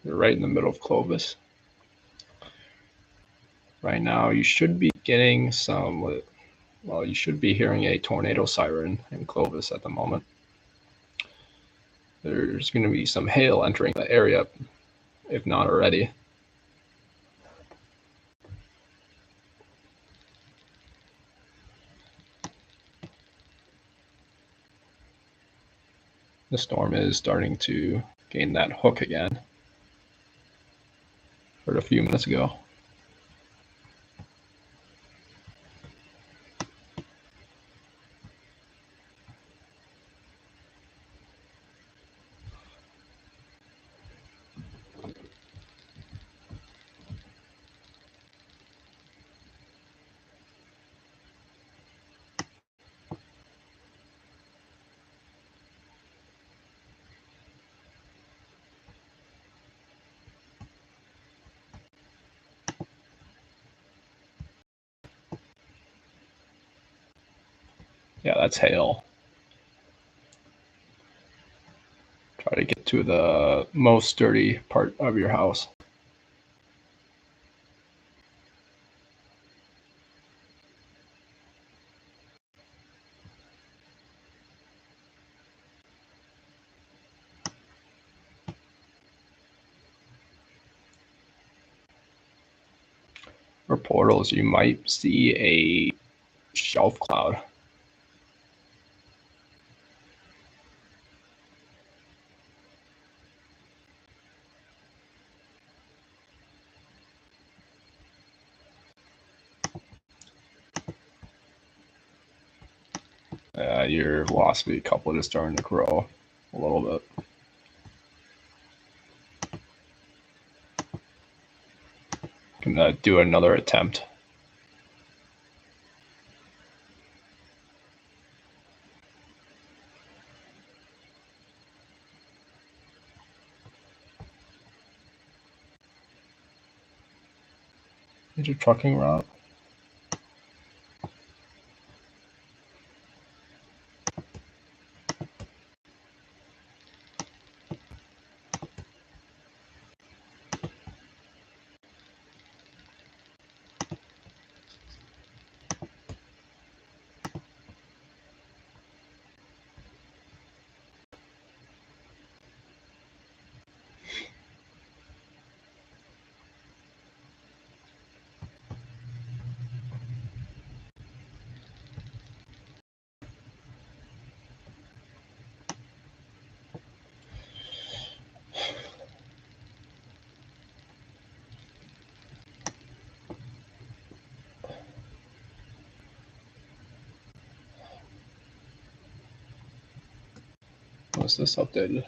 [SPEAKER 1] You're right in the middle of Clovis. Right now, you should be getting some, well, you should be hearing a tornado siren in Clovis at the moment. There's going to be some hail entering the area, if not already. The storm is starting to gain that hook again. Heard a few minutes ago. Yeah, that's hail. Try to get to the most sturdy part of your house. For portals, you might see a shelf cloud. Your velocity couplet is starting to grow a little bit. Can do another attempt. Major trucking route. Was this updated?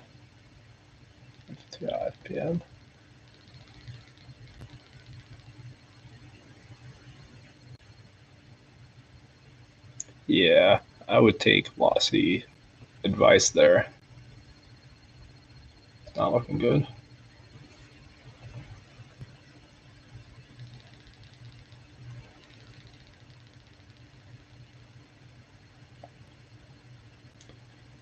[SPEAKER 1] 5 p.m. Yeah, I would take velocity advice there. It's not looking good.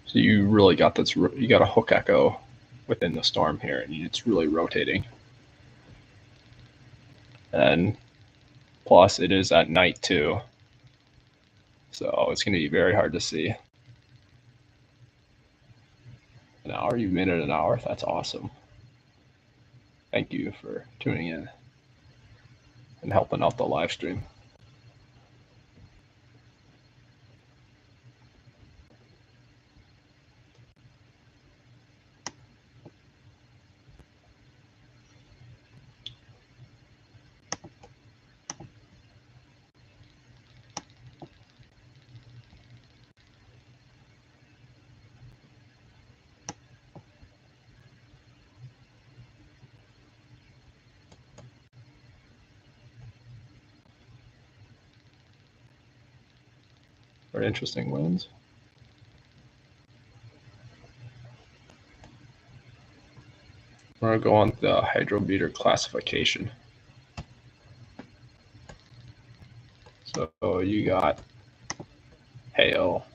[SPEAKER 1] So you really got this. You got a hook echo within the storm here, and it's really rotating. And plus, it is at night too, so it's going to be very hard to see. An hour? You made it an hour? That's awesome. Thank you for tuning in and helping out the live stream. Very interesting winds. We're going to go on the hydrometer classification. So you got hail,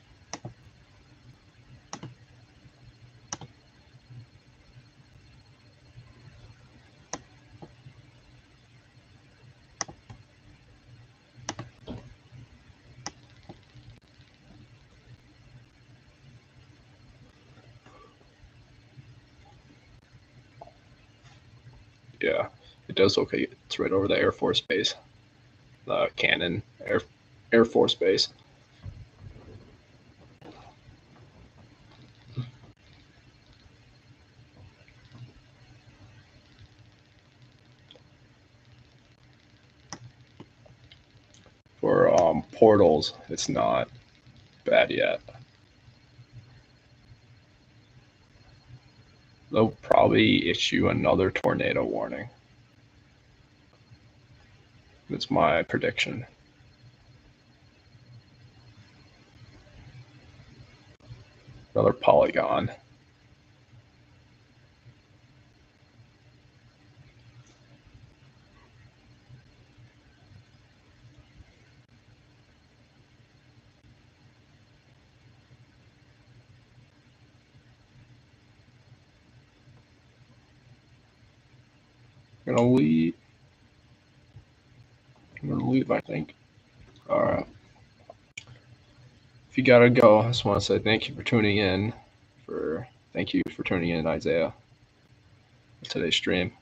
[SPEAKER 1] yeah, it does look like it's right over the Air Force Base, the Cannon Air Force Base. For portals, it's not bad yet. They'll probably issue another tornado warning. That's my prediction. Another polygon. I'm gonna leave. I think. All right. If you gotta go, I just want to say thank you for tuning in. Thank you for tuning in, Isaiah. Today's stream.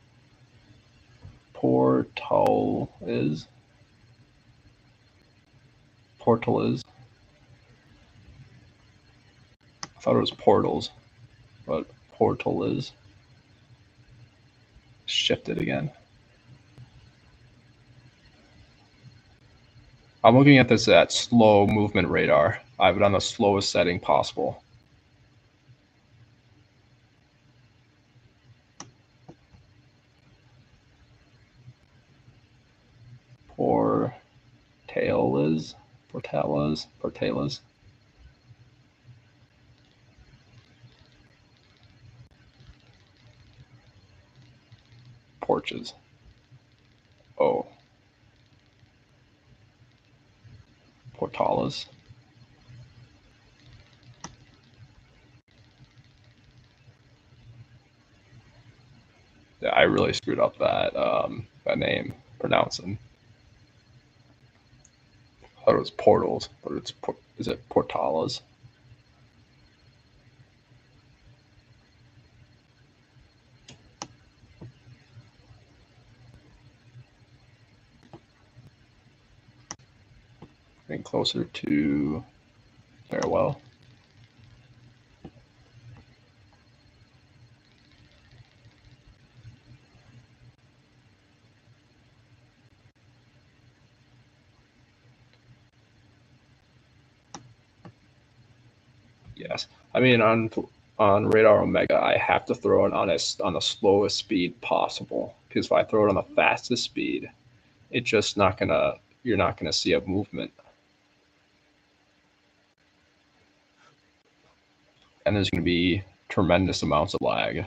[SPEAKER 1] Portal is. I thought it was portals, but portal is. Shifted again. I'm looking at this at slow movement radar. I have it on the slowest setting possible. Portalas. Porches. Oh. Portalas. Yeah, I really screwed up that name pronouncing. I thought it was portals, but is it portalas? Getting closer to farewell. Yes, I mean on radar omega, I have to throw it on the slowest speed possible, because if I throw it on the fastest speed, it's just not gonna. You're not gonna see a movement, and there's gonna be tremendous amounts of lag.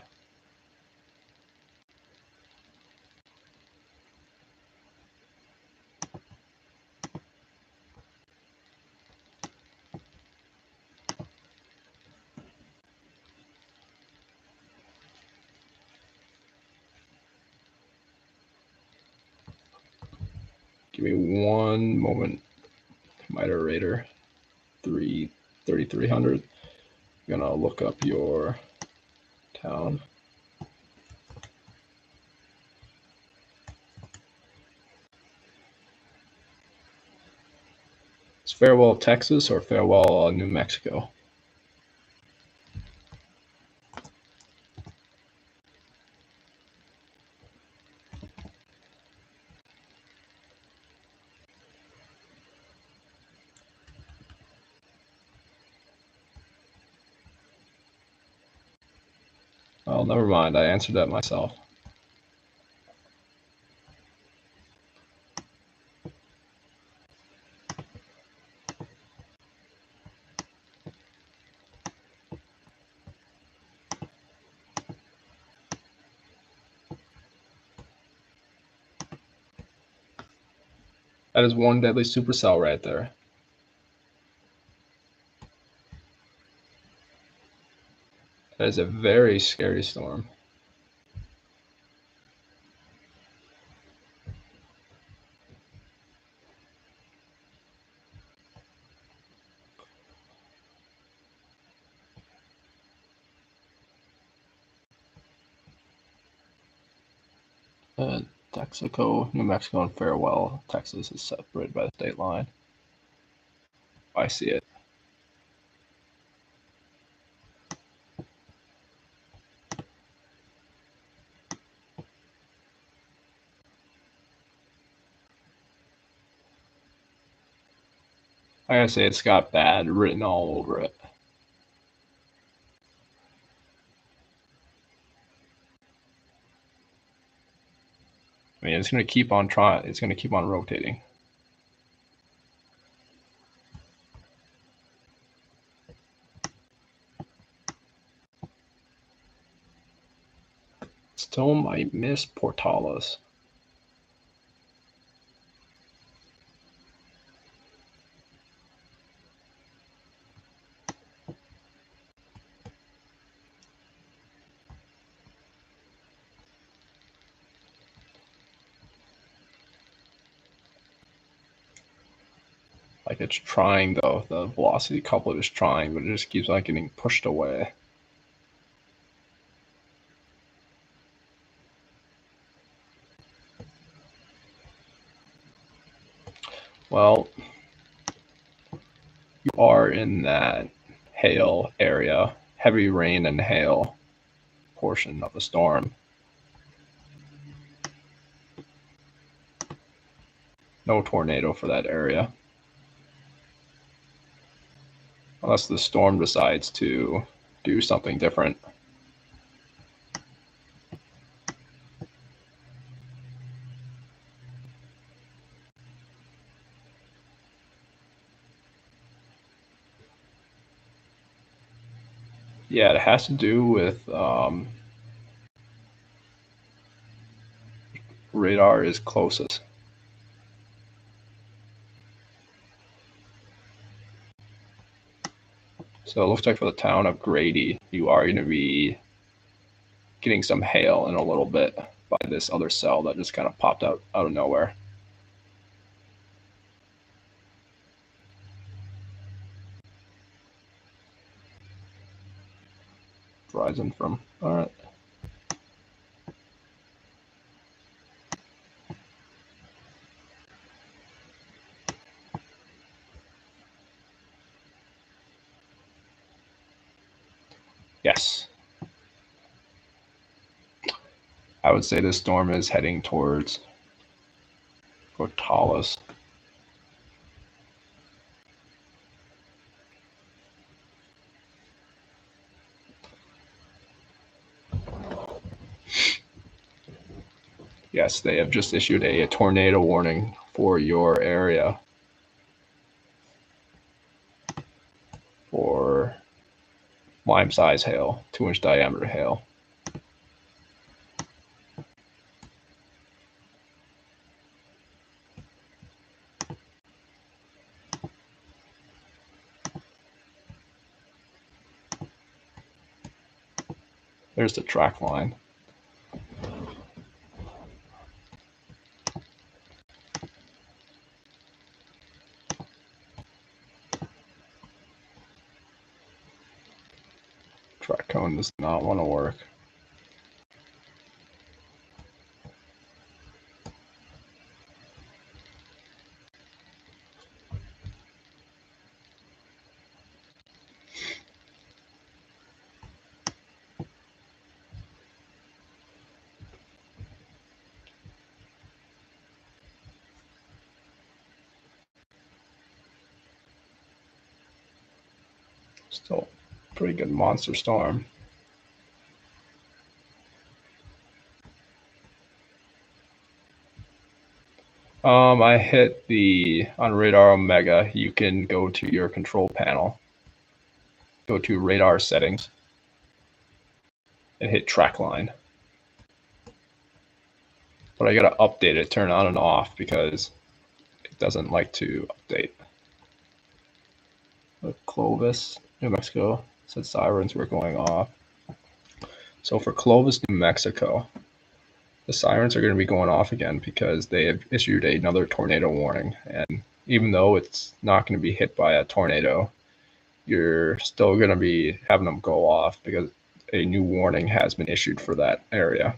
[SPEAKER 1] Give me one moment. Iterator 3300. I'm gonna look up your town. It's Farewell, Texas, or Farewell, New Mexico? Oh, never mind. I answered that myself. That is one deadly supercell right there. That is a very scary storm. Texaco, New Mexico, and Farewell, Texas is separated by the state line. I see it. I gotta say, it's got bad written all over it. I mean, it's gonna keep on trying. It's gonna keep on rotating. Still might miss Portales. Like it's trying though. The velocity coupler is trying, but it just keeps on getting pushed away. Well, you are in that hail area, heavy rain and hail portion of the storm. No tornado for that area. Unless the storm decides to do something different. Yeah, it has to do with radar is closest. So it looks like for the town of Grady, you are going to be getting some hail in a little bit by this other cell that just kind of popped out of nowhere. Verizon from, all right. Yes. I would say this storm is heading towards Portales. Yes, they have just issued a tornado warning for your area for lime size hail, 2-inch diameter hail. There's the track line. cone does not want to work. Still pretty good monster storm. I hit the on radar Omega. You can go to your control panel, go to radar settings, and hit track line. But I gotta update it, turn on and off because it doesn't like to update. Clovis, New Mexico said sirens were going off. So for Clovis, New Mexico, the sirens are going to be going off again because they have issued another tornado warning. And even though it's not going to be hit by a tornado, you're still going to be having them go off because a new warning has been issued for that area.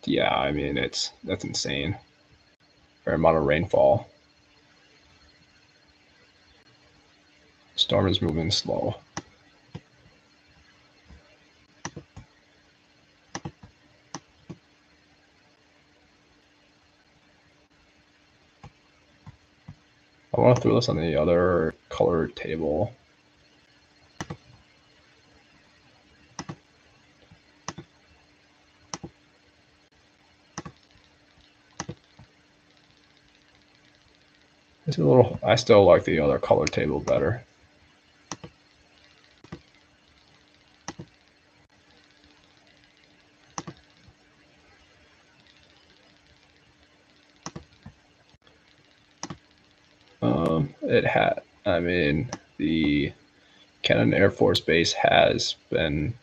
[SPEAKER 1] Yeah, I mean, that's insane. Fair amount of rainfall. Storm is moving slow. I want to throw this on the other color table. It's a little. I still like the other color table better. It had. I mean, the Cannon Air Force Base has been.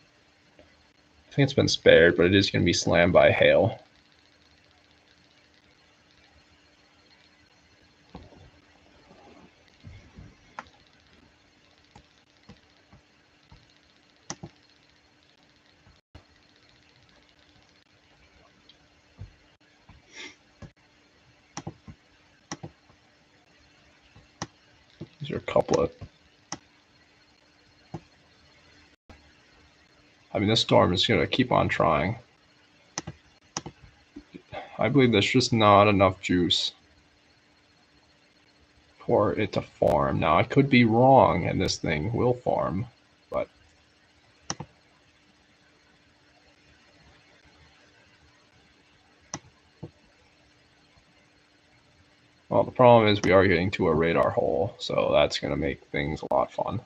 [SPEAKER 1] I think it's been spared, but it is going to be slammed by hail. These are a couple of. I mean, this storm is going to keep on trying. I believe there's just not enough juice for it to form. Now, I could be wrong, and this thing will form, but well, the problem is we are getting to a radar hole, so that's going to make things a lot fun.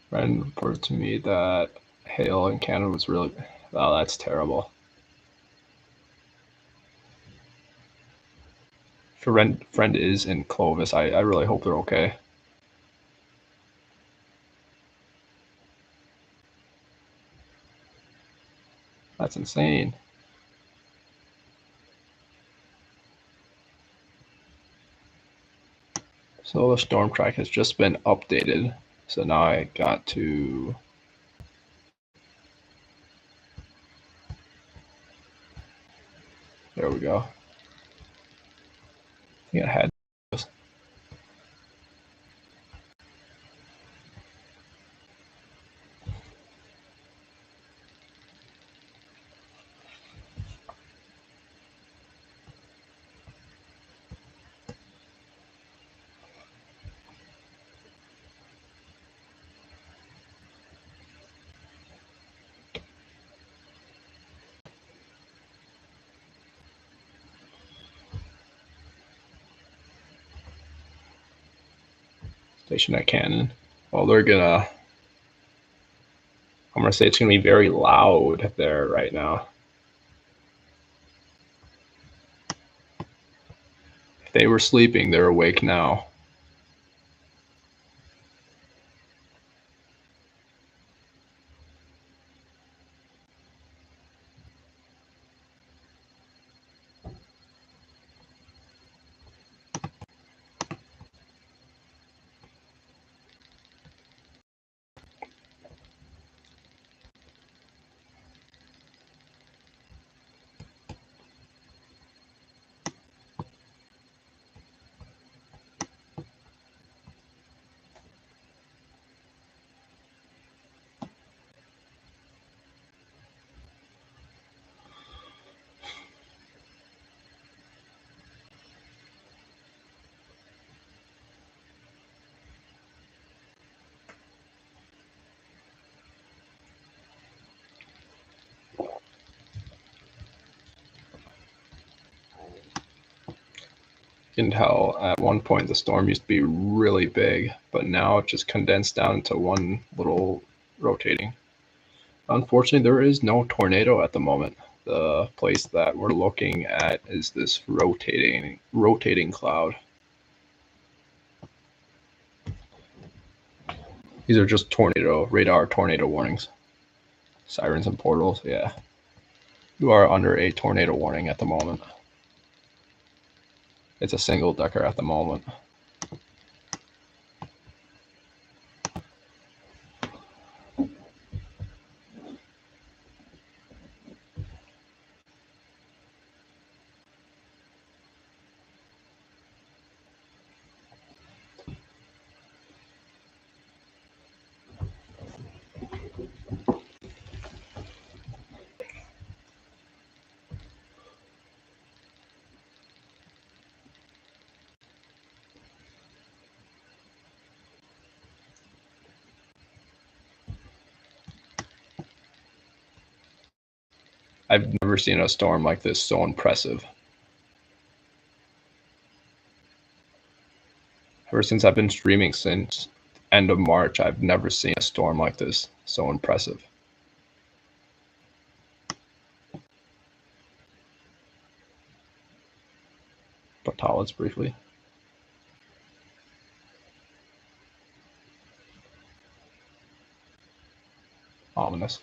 [SPEAKER 1] Ren reported to me that hail in Canada was really. Oh, that's terrible. If your friend is in Clovis, I really hope they're okay. That's insane. So the storm track has just been updated. So now I got to. There we go. I think I had. Station at Cannon. Well, they're gonna. I'm going to say it's going to be very loud there right now. If they were sleeping, they're awake now. You can tell at one point the storm used to be really big, but now it just condensed down into one little rotating. Unfortunately, there is no tornado at the moment. The place that we're looking at is this rotating cloud. These are just radar tornado warnings. Sirens and portals, yeah. You are under a tornado warning at the moment. It's a single decker at the moment. I've never seen a storm like this so impressive. Ever since I've been streaming since end of March, I've never seen a storm like this so impressive. Portales briefly. Ominous.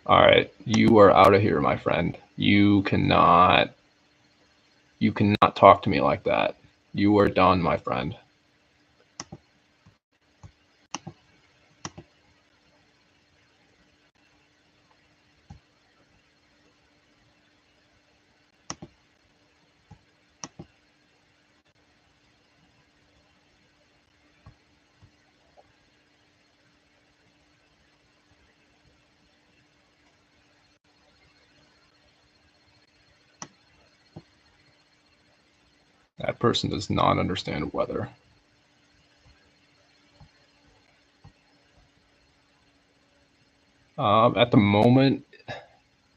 [SPEAKER 1] All right, you are out of here, my friend. You cannot talk to me like that. You are done, my friend. That person does not understand weather. At the moment,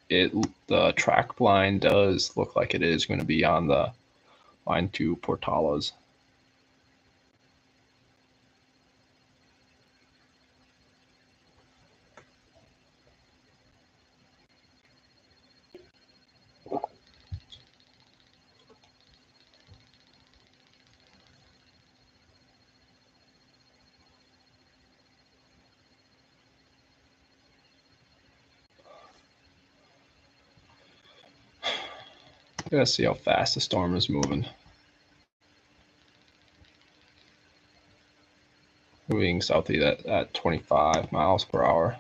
[SPEAKER 1] the track line does look like it is going to be on the line to Portales. Let's see how fast the storm is moving. Moving southeast at 25 miles per hour.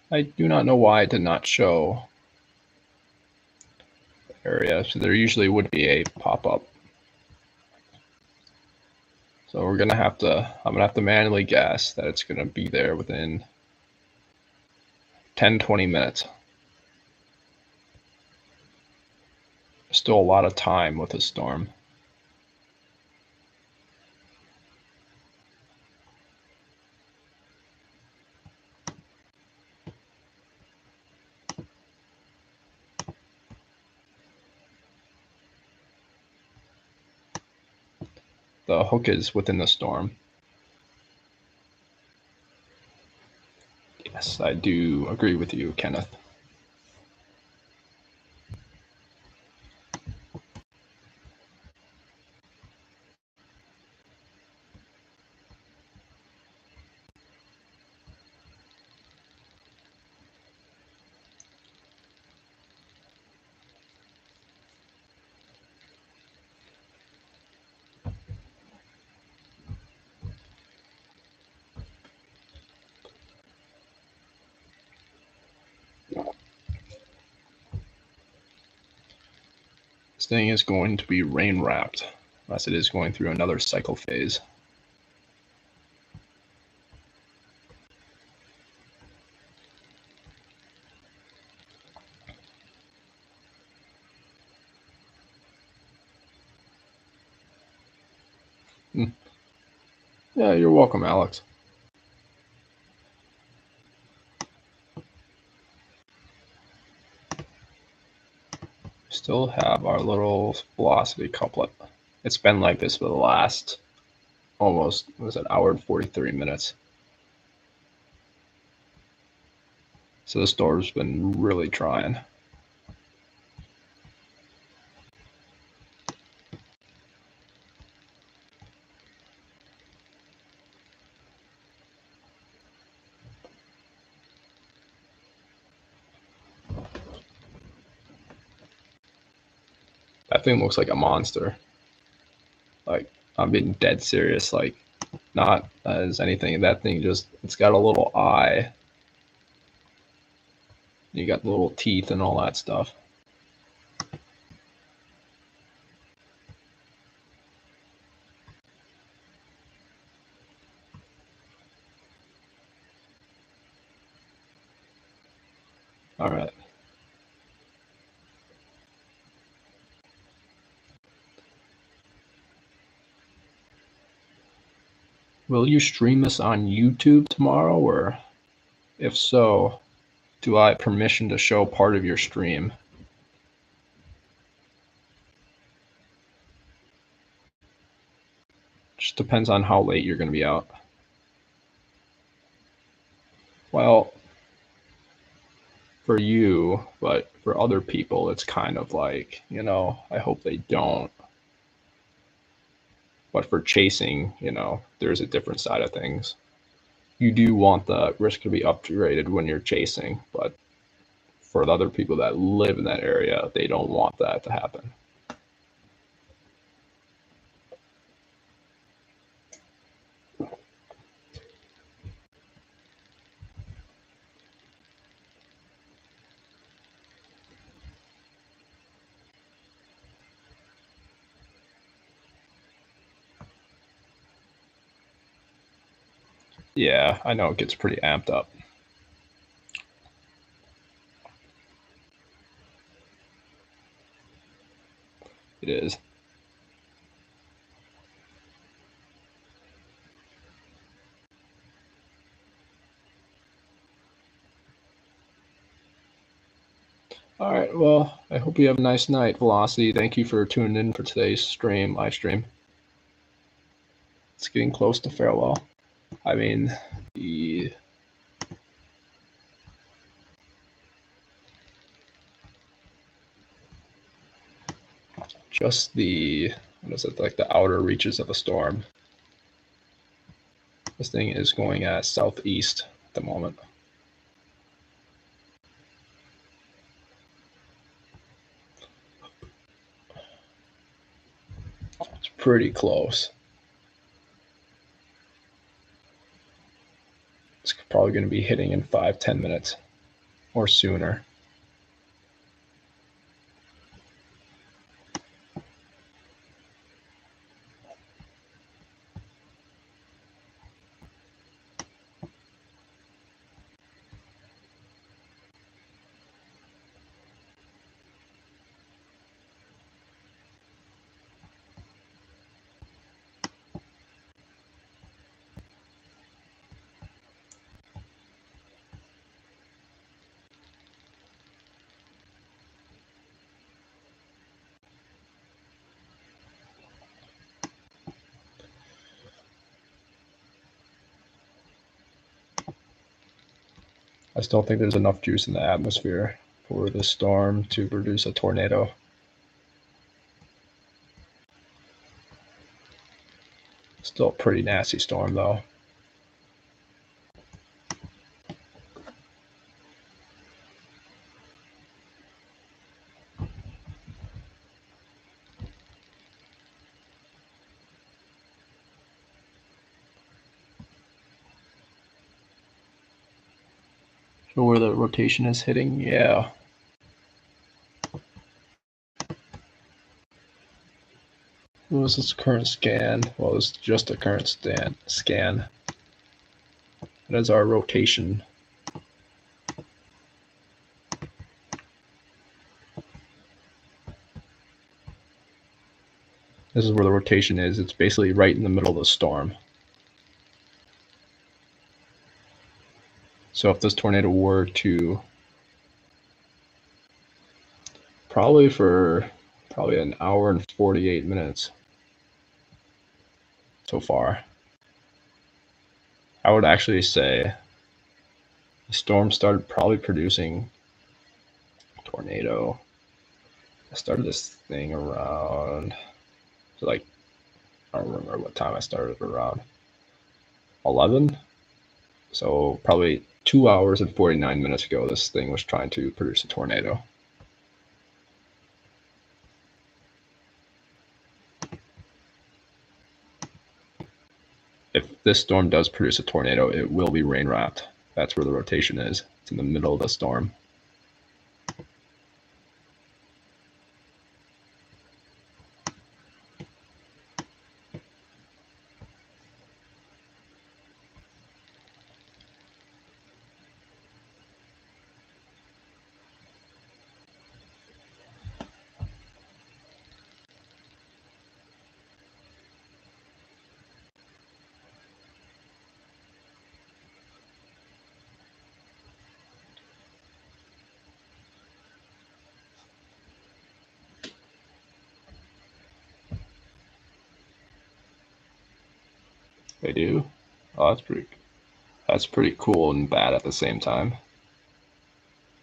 [SPEAKER 1] I do not know why it did not show the area. So there usually would be a pop-up. So I'm gonna have to manually guess that it's gonna be there within 10-20 minutes. Still a lot of time with a storm. The hook is within the storm. Yes, I do agree with you, Kenneth. This thing is going to be rain wrapped, unless it is going through another cycle phase. Yeah, you're welcome, Alex. Still have our little velocity couplet. It's been like this for the last almost, was it, hour and 43 minutes. So the storm's been really trying. That thing looks like a monster. Like, I'm being dead serious. Like, not as anything. That thing just, it's got a little eye. You got little teeth and all that stuff. All right. Will you stream this on YouTube tomorrow, or if so, do I have permission to show part of your stream? Just depends on how late you're going to be out. Well, for you, but for other people, it's kind of like, I hope they don't. But for chasing, there's a different side of things. You do want the risk to be upgraded when you're chasing, but for the other people that live in that area, they don't want that to happen. Yeah, I know it gets pretty amped up. It is. All right, well, I hope you have a nice night, Velocity. Thank you for tuning in for today's live stream. It's getting close to farewell. I mean, just the, what is it, like the outer reaches of the storm. This thing is going at southeast at the moment. It's pretty close. It's probably going to be hitting in 5-10 minutes or sooner. I still think there's enough juice in the atmosphere for this storm to produce a tornado. Still a pretty nasty storm, though. So where the rotation is hitting, yeah. What was this current scan? Well, it's just a current scan. That is our rotation. This is where the rotation is. It's basically right in the middle of the storm. So if this tornado were to probably an hour and 48 minutes so far, I would actually say the storm started probably producing a tornado. I started this thing around like I don't remember what time I started, around 11. So probably 2 hours and 49 minutes ago, this thing was trying to produce a tornado. If this storm does produce a tornado, it will be rain wrapped. That's where the rotation is. It's in the middle of the storm. They do. Oh, that's pretty cool and bad at the same time.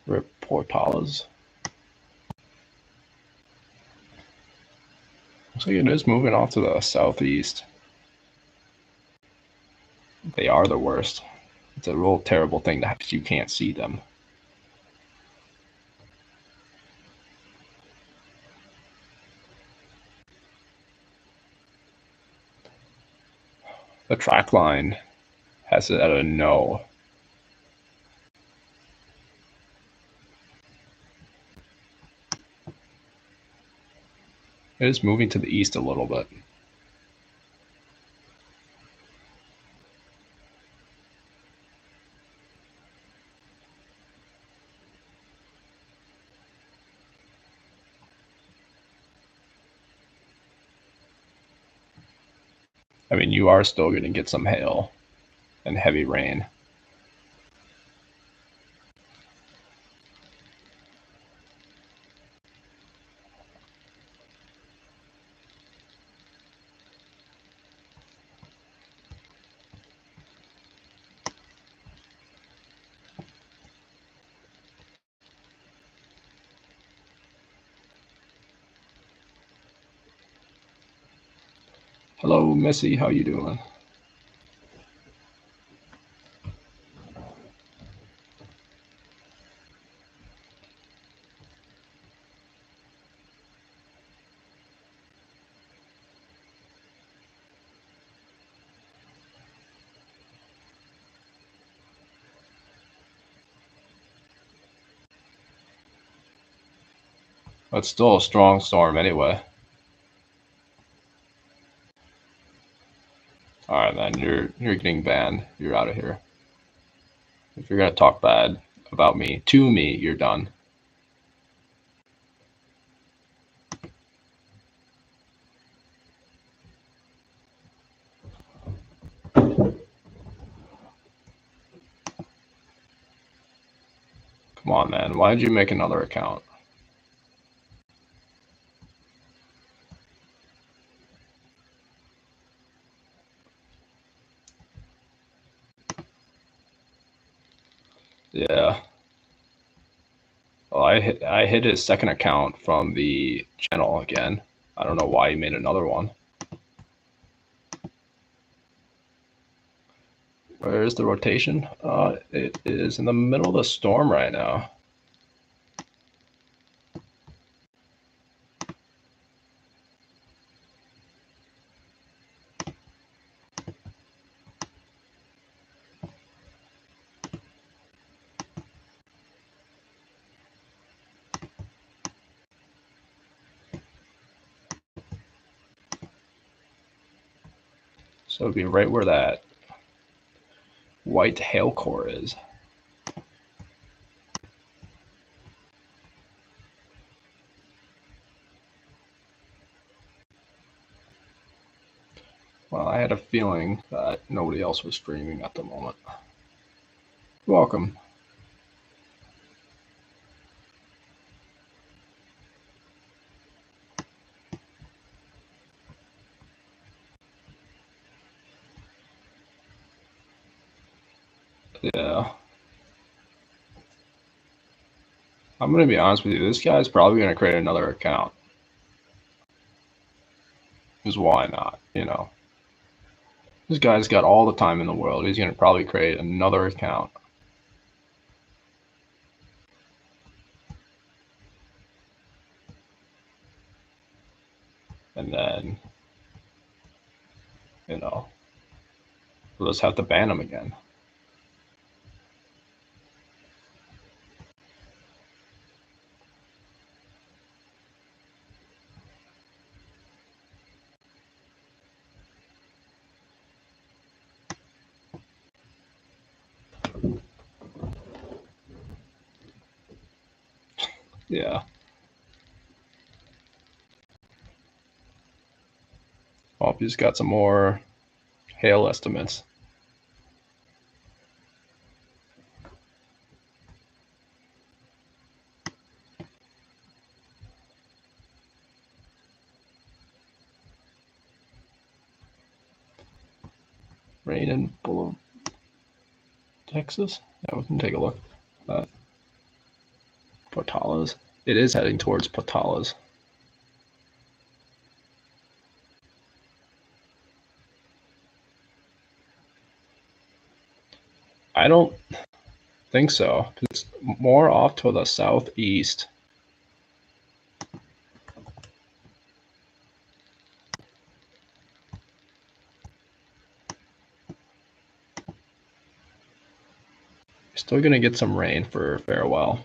[SPEAKER 1] Rip Portales. Looks like it is moving off to the southeast. They are the worst. It's a real terrible thing to have if you can't see them. The track line has it at a no. It is moving to the east a little bit. I mean, you are still going to get some hail and heavy rain. Hello, Missy. How you doing? It's still a strong storm anyway. All right, man. You're getting banned. You're out of here. If you're gonna talk bad about me to me, you're done. Come on, man. Why did you make another account? Yeah. Well, I hit his second account from the channel again. I don't know why he made another one. Where's the rotation? It is in the middle of the storm right now. So it'd be right where that white hail core is. Well, I had a feeling that nobody else was streaming at the moment. Welcome. Yeah. I'm going to be honest with you. This guy's probably going to create another account. Because why not? You know, this guy's got all the time in the world. He's going to probably create another account. And then, you know, we'll just have to ban him again. Yeah. Oh, he's got some more hail estimates. Rain in Bull, Texas? Yeah, we can take a look at Portales. It is heading towards Portales. I don't think so. It's more off to the southeast. Still going to get some rain for farewell.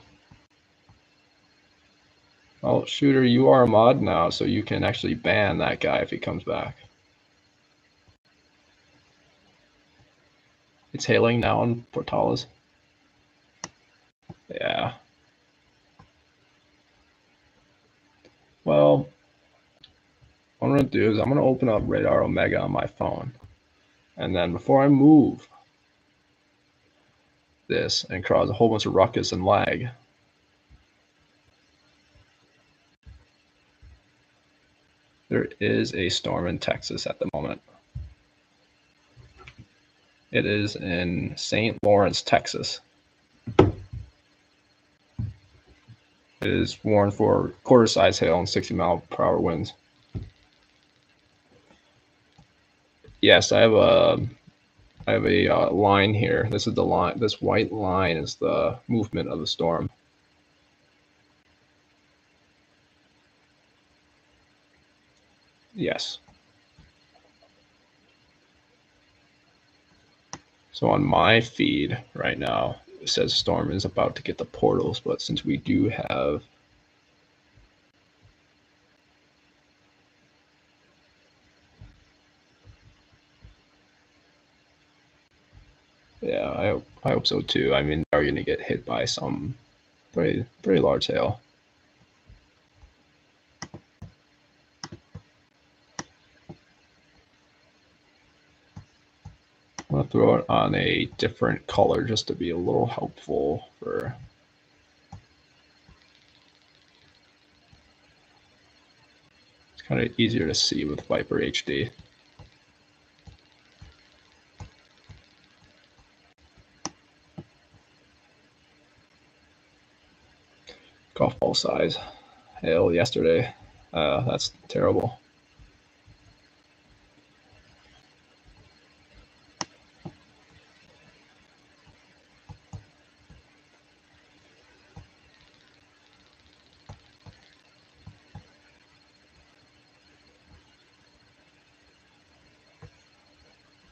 [SPEAKER 1] Well, Shooter, you are a mod now, so you can actually ban that guy if he comes back. It's hailing now in Portales. Yeah. Well, what I'm going to do is I'm going to open up Radar Omega on my phone. And then before I move this and cause a whole bunch of ruckus and lag, there is a storm in Texas at the moment. It is in St. Lawrence, Texas. It is warned for quarter-size hail and 60-mile-per-hour winds. Yes, I have a line here. This is the line. This white line is the movement of the storm. Yes. So on my feed right now, it says storm is about to get the portals, but since we do have yeah, I hope so too. I mean, they're going to get hit by some pretty large hail. I'm going to throw it on a different color just to be a little helpful for it's kind of easier to see with Viper HD. golf ball size hail yesterday. That's terrible.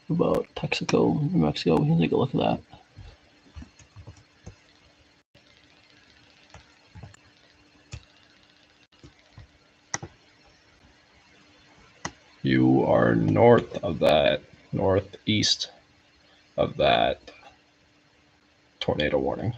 [SPEAKER 1] About Texaco, New Mexico, we can take a look at that. You are north of that, northeast of that tornado warning.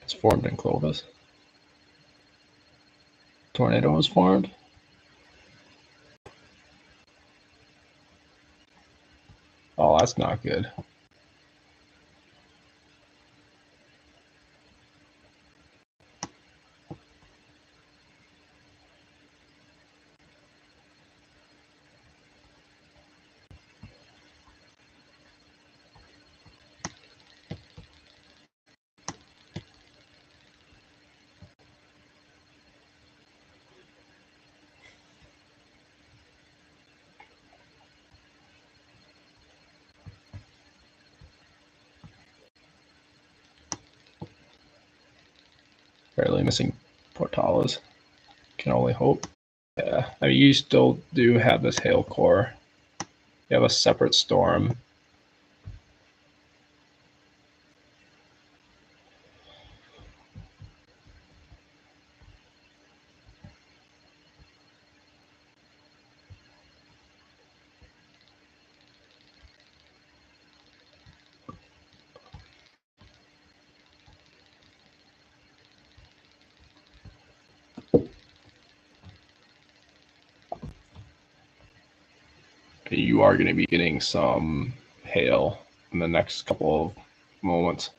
[SPEAKER 1] It's formed in Clovis. Tornado was formed. Oh, that's not good. Barely missing Portales. Can only hope. Yeah, I mean, you still do have this hail core. You have a separate storm. You are going to be getting some hail in the next couple of moments.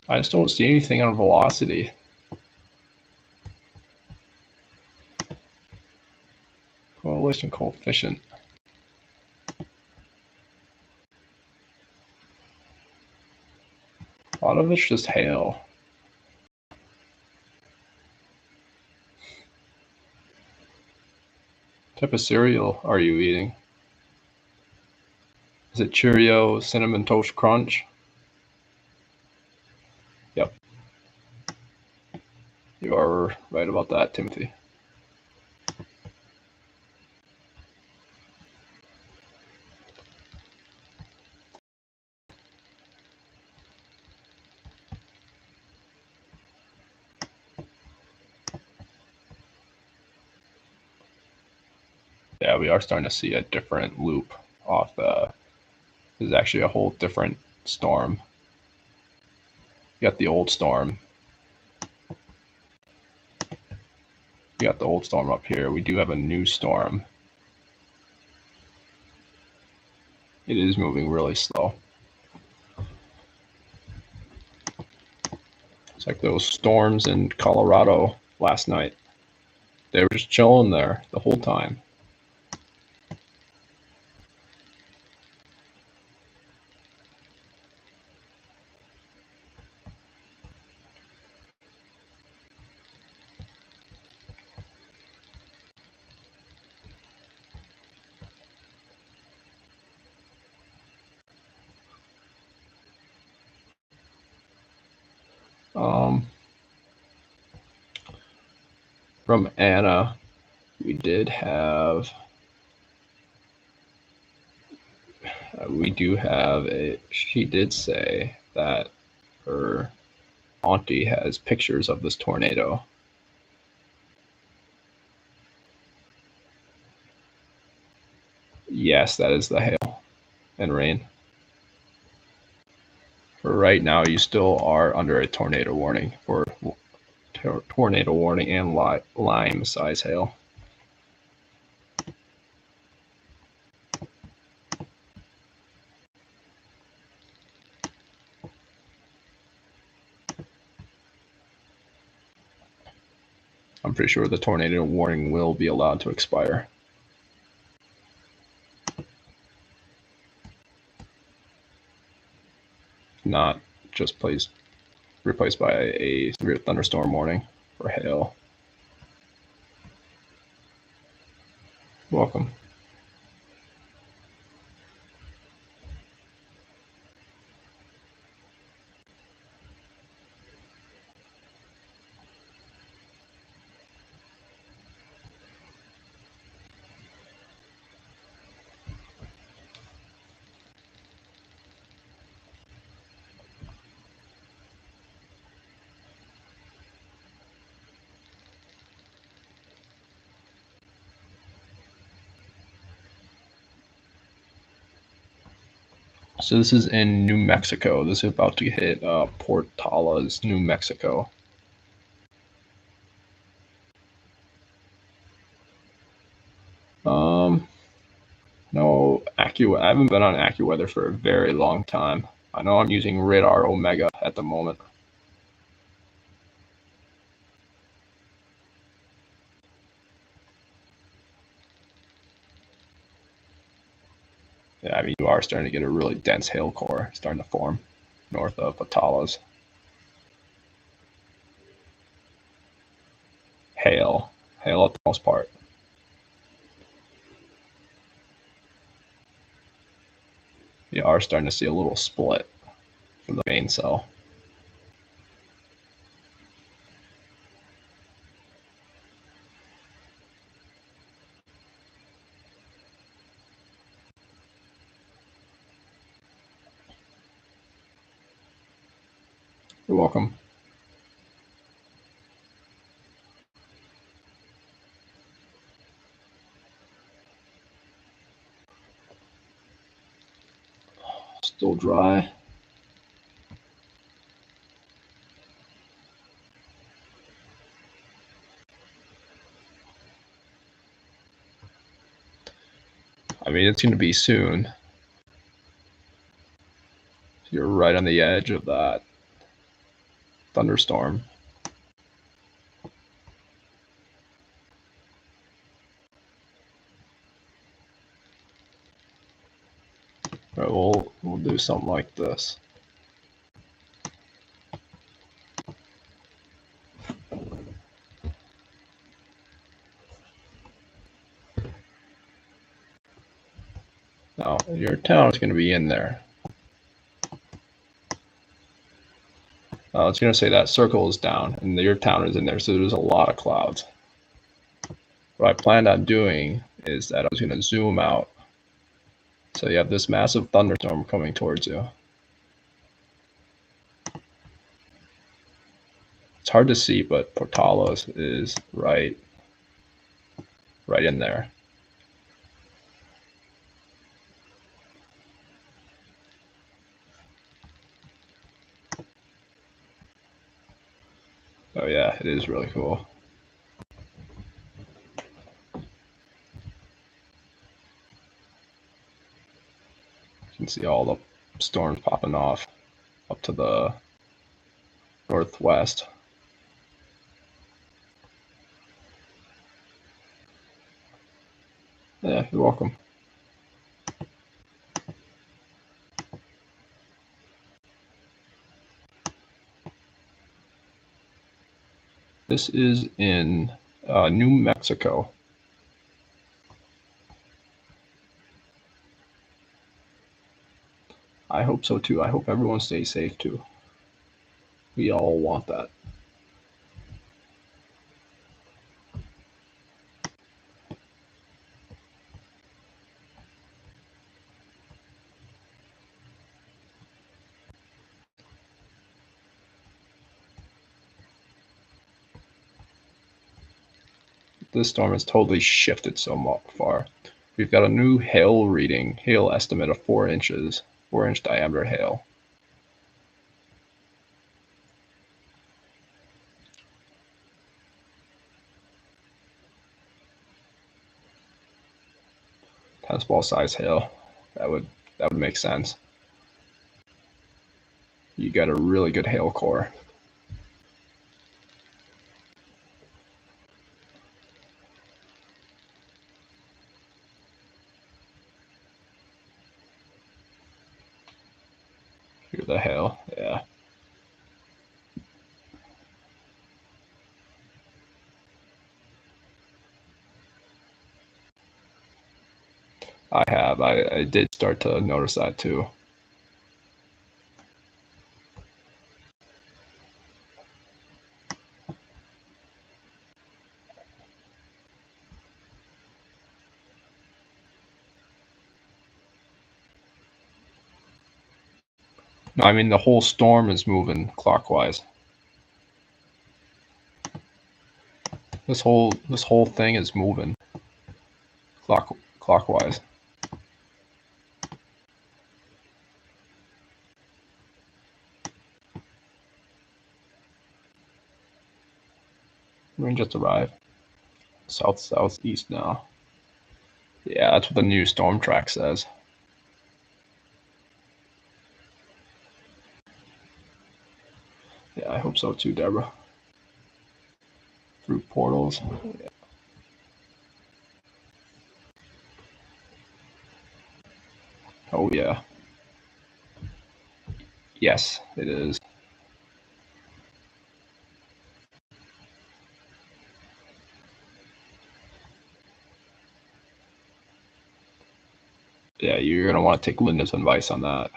[SPEAKER 1] I just don't see anything on velocity. Correlation coefficient. A lot of it's just hail. What type of cereal are you eating? Is it Cheerio Cinnamon Toast Crunch? Yep. You are right about that, Timothy. Yeah, we are starting to see a different loop off the. This is actually a whole different storm. You got the old storm. We got the old storm up here. We do have a new storm. It is moving really slow. It's like those storms in Colorado last night. They were just chilling there the whole time. From Anna, we did have. We do have a. She did say that her auntie has pictures of this tornado. Yes, that is the hail and rain. For right now, you still are under a tornado warning for tornado warning and lime size hail. I'm pretty sure the tornado warning will be allowed to expire. Not just replaced by a severe thunderstorm warning for hail. Welcome. So this is in New Mexico. This is about to hit Portales, New Mexico. Um, no I haven't been on AccuWeather for a very long time. I know I'm using Radar Omega at the moment. Yeah, I mean you are starting to get a really dense hail core starting to form north of Portales. Hail at the most part. You are starting to see a little split from the main cell. You're welcome. Still dry. I mean, it's going to be soon. You're right on the edge of that thunderstorm. Right, we'll do something like this. Now, your town is going to be in there. It's going to say that circle is down, and your town is in there, so there's a lot of clouds. What I planned on doing is that I was going to zoom out. So you have this massive thunderstorm coming towards you. It's hard to see, but Portales is right in there. Oh yeah, it is really cool. You can see all the storms popping off up to the northwest. Yeah, you're welcome. This is in New Mexico. I hope so too. I hope everyone stays safe too. We all want that. This storm has totally shifted so far. We've got a new hail reading, hail estimate of 4 inches, 4-inch diameter hail. Tennis ball size hail. That would make sense. You got a really good hail core. Hear the hail, yeah. I have. I did start to notice that too. No, I mean the whole storm is moving clockwise. This whole thing is moving clockwise. Rain just arrived. Southeast now. Yeah, that's what the new storm track says. Yeah, I hope so too, Deborah. Through portals. Yeah. Oh yeah. Yes, it is. Yeah, you're gonna want to take Linda's advice on that.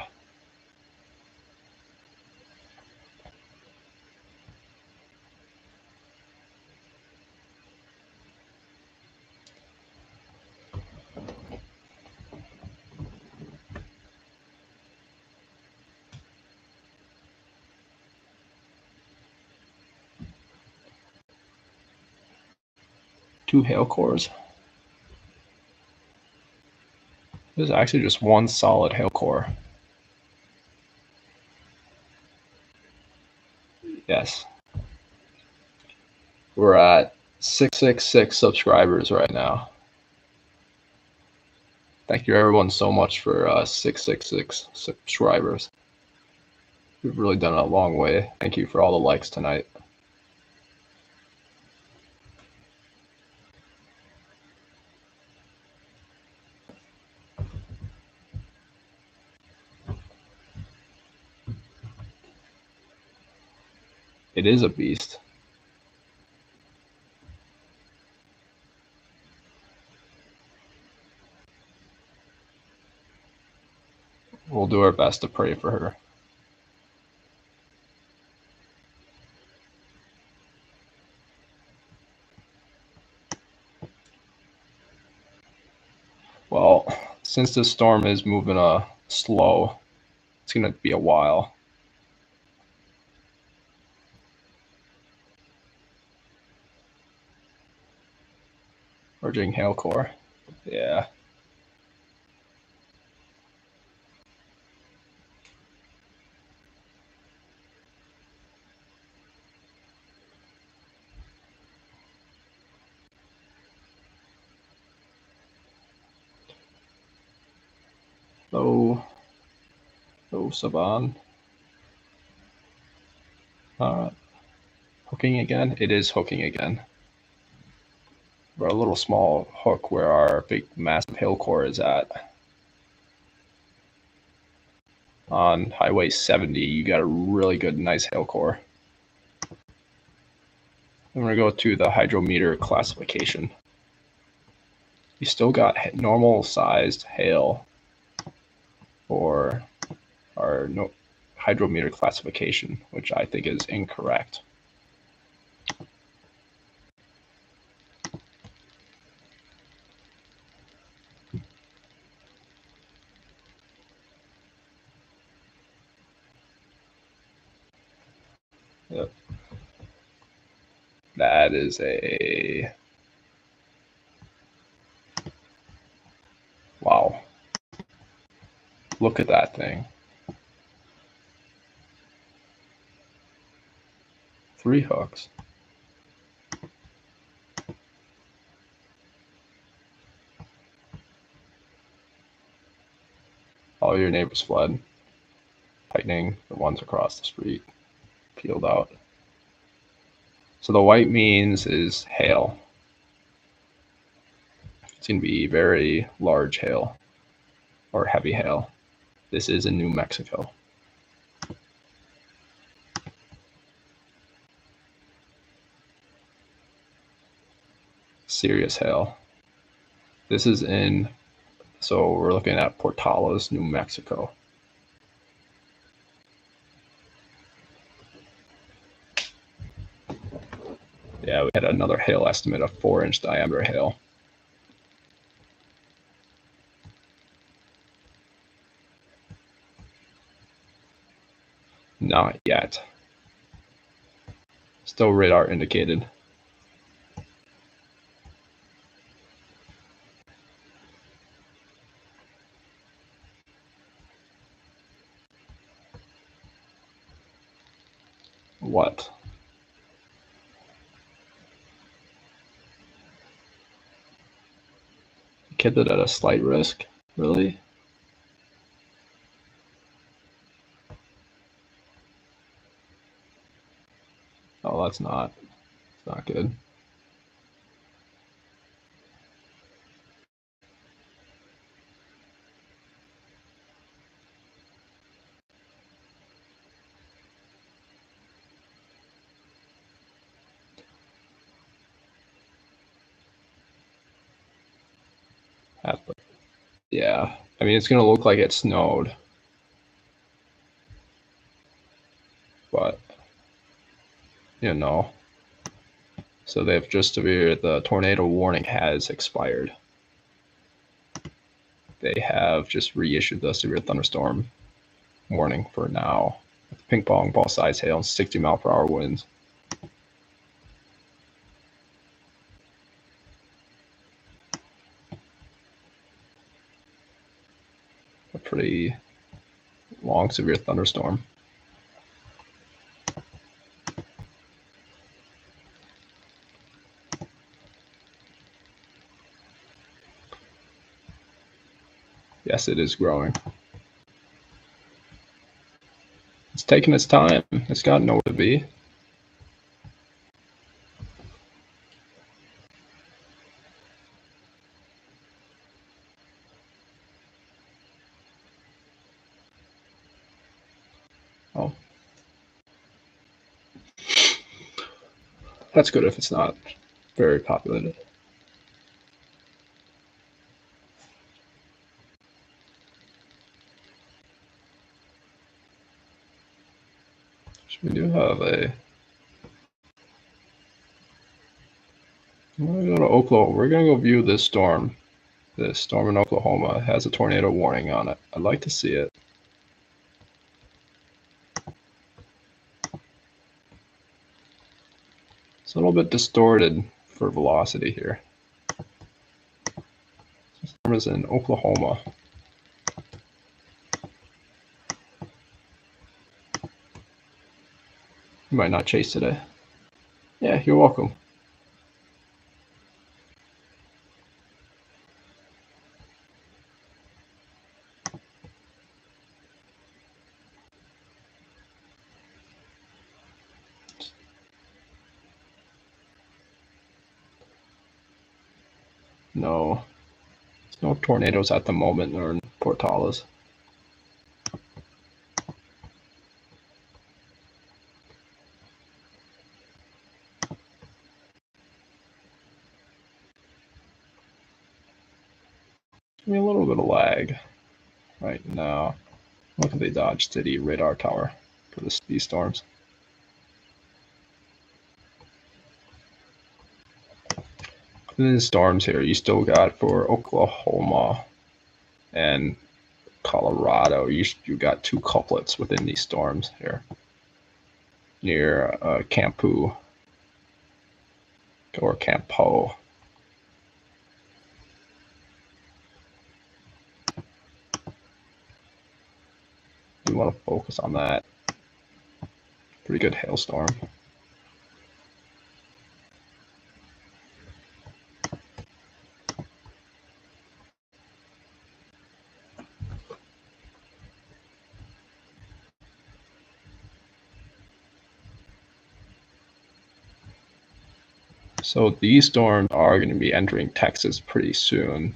[SPEAKER 1] Two hail cores. There's actually just one solid hail core. Yes. We're at 666 subscribers right now. Thank you everyone so much for 666 subscribers. We've really done it a long way. Thank you for all the likes tonight. It is a beast. We'll do our best to pray for her. Well, since this storm is moving slow, it's going to be a while. Urging hail core. Yeah. Oh, Saban. Hooking again? It is hooking again. We're a little small hook where our big massive hail core is at. On Highway 70, you got a really good, nice hail core. I'm going to go to the hydrometer classification. You still got normal sized hail for our hydrometer classification, which I think is incorrect. Yep. That is a Look at that thing. 3 hooks. All your neighbors fled. Lightning, the ones across the street, peeled out. So the white means is hail. It's going to be very large hail or heavy hail. This is in New Mexico. Serious hail. This is in, so we're looking at Portales, New Mexico. Yeah, we had another hail estimate of 4-inch diameter hail. Not yet. Still radar indicated. What? Kid that at a slight risk? Really? Oh, that's not. It's not good. Yeah. I mean, it's going to look like it snowed. But, you know. So they've just severe, the tornado warning has expired. They have just reissued the severe thunderstorm warning for now. Ping pong ball size hail and 60-mile-per-hour winds. A pretty long severe thunderstorm. Yes, it is growing. It's taking its time. It's got nowhere to be. Oh. That's good if it's not very populated. We do have a. We're going to go to Oklahoma. We're going to go view this storm. This storm in Oklahoma has a tornado warning on it. I'd like to see it. It's a little bit distorted for velocity here. This storm is in Oklahoma. You might not chase today. Yeah, you're welcome. No, there's no tornadoes at the moment or in Portales. I mean, a little bit of lag right now. Look at the Dodge City radar tower for these storms. And then storms here, you still got for Oklahoma and Colorado. You got 2 couplets within these storms here near Campo or Campo. we want to focus on that. Pretty good hailstorm. So these storms are going to be entering Texas pretty soon,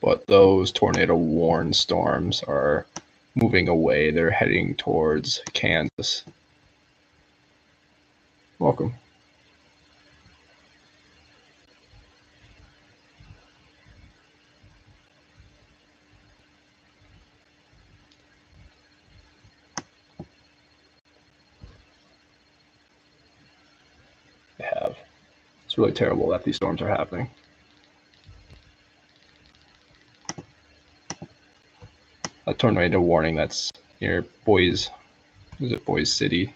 [SPEAKER 1] but those tornado warned storms are moving away. They're heading towards Kansas. Welcome. They have. It's really terrible that these storms are happening. A tornado warning that's near Boise City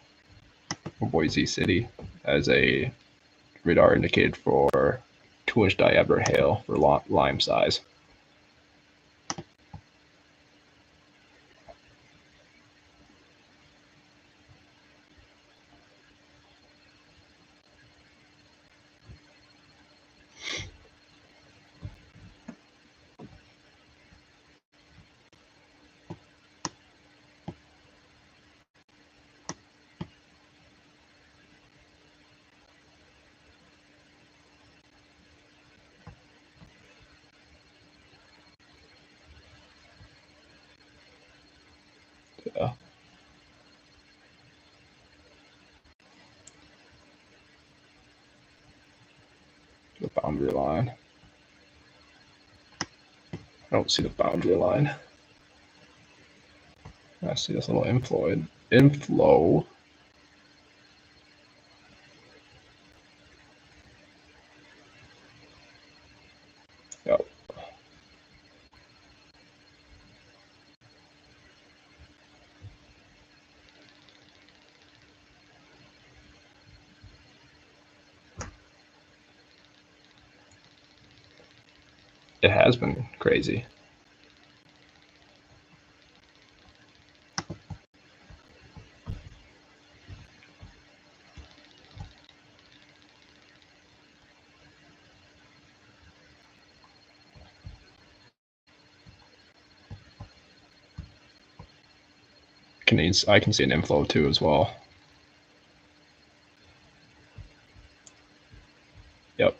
[SPEAKER 1] or Boise City as a radar indicated for 2-inch diameter hail for lime size. Yeah. The boundary line. I don't see the boundary line. I see this little inflow. Yep. It has been crazy. I can see an inflow too as well. Yep.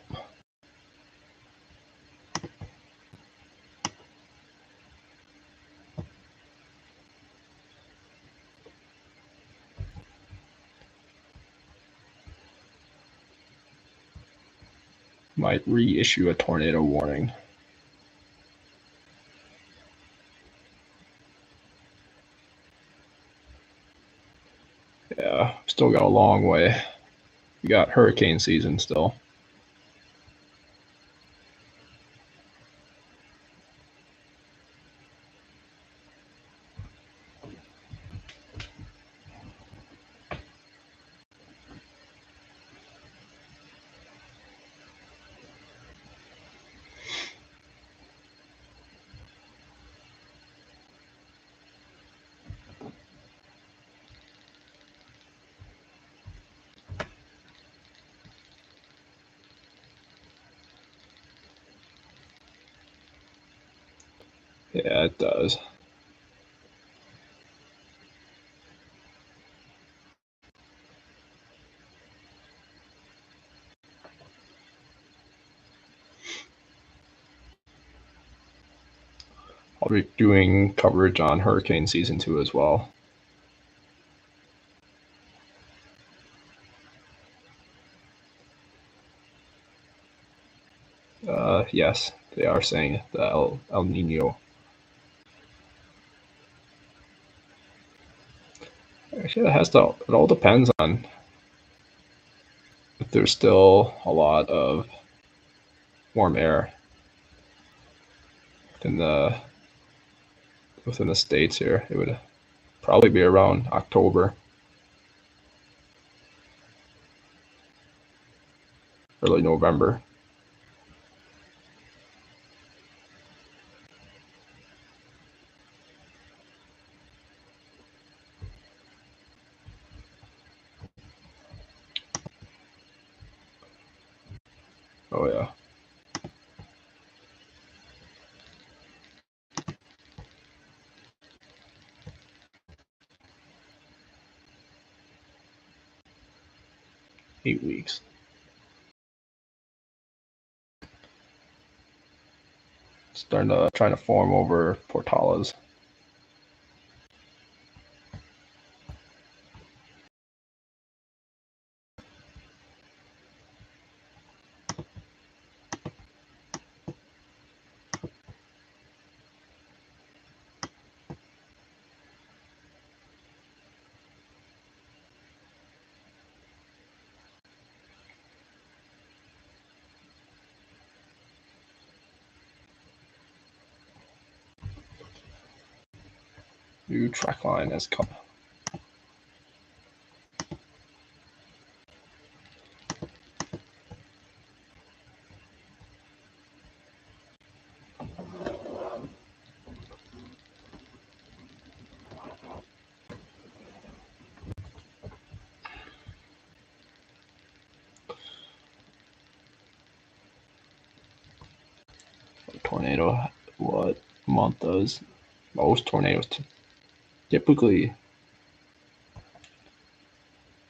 [SPEAKER 1] Might reissue a tornado warning. Yeah, still got a long way. We got hurricane season still. Yeah, it does. I'll be doing coverage on hurricane season 2 as well. Yes, they are saying the El Nino. Actually, it all depends on if there's still a lot of warm air within the states here. It would probably be around October, early November. Oh yeah. $8 weeks. Starting to trying to form over Portales. New track line has come. Tornado, what month does most tornadoes typically?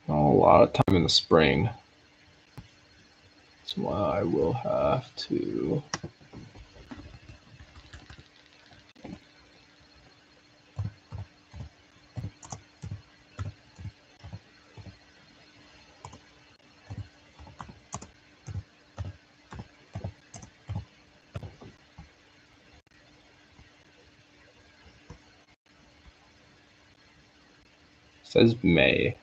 [SPEAKER 1] A lot of time in the spring. So I will have to. Says May.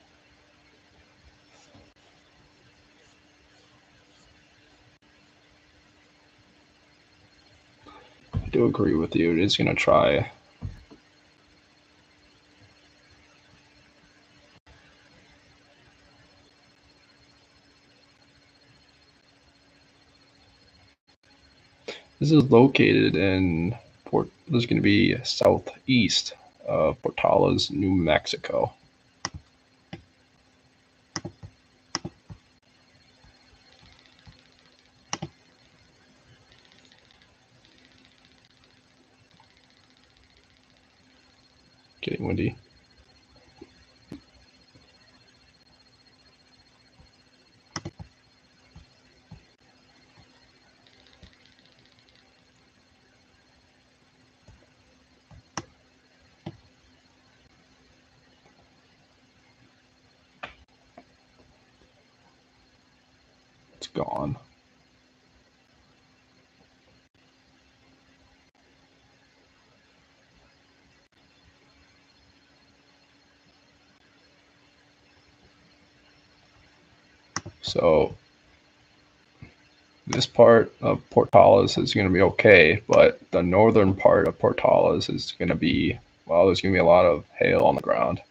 [SPEAKER 1] I do agree with you. It is going to try. This is located in Port. This is going to be southeast of Portales, New Mexico. Getting windy. It's gone. So this part of Portales is going to be okay, but the northern part of Portales is going to be, well, there's going to be a lot of hail on the ground.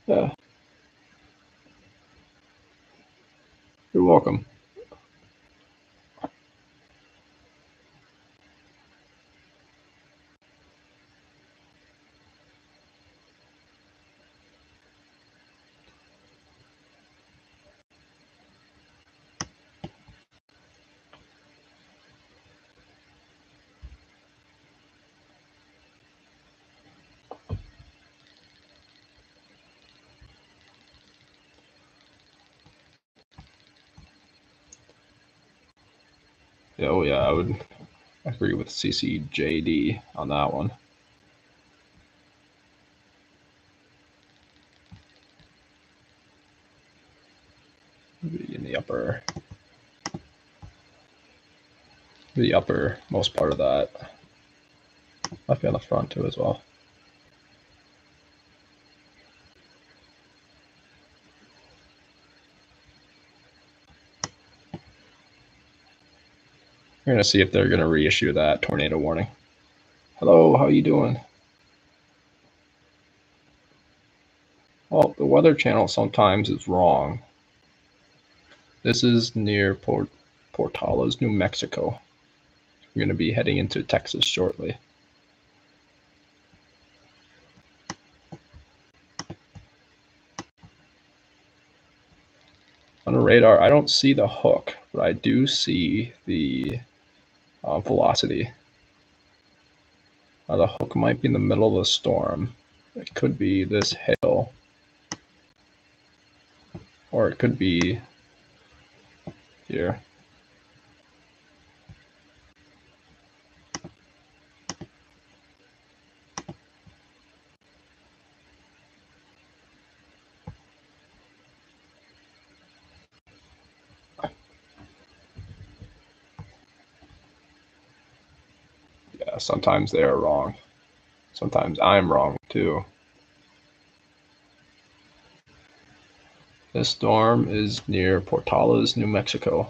[SPEAKER 1] Yeah. You're welcome. Yeah, oh yeah, I would agree with CCJD on that one. Maybe in the uppermost part of that. Might be on the front too as well. We're gonna see if they're gonna reissue that tornado warning. Hello, how you doing? Well, the Weather Channel sometimes is wrong. This is near Portales, New Mexico. We're gonna be heading into Texas shortly. On a radar, I don't see the hook, but I do see the velocity. The hook might be in the middle of the storm. It could be this hill, or it could be here. Yeah, sometimes they are wrong. Sometimes I'm wrong too. This storm is near Portales, New Mexico.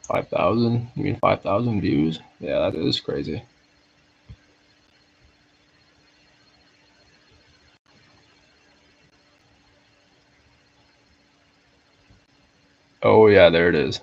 [SPEAKER 1] $5,000? You mean 5,000 views? Yeah, that is crazy. Oh yeah, there it is.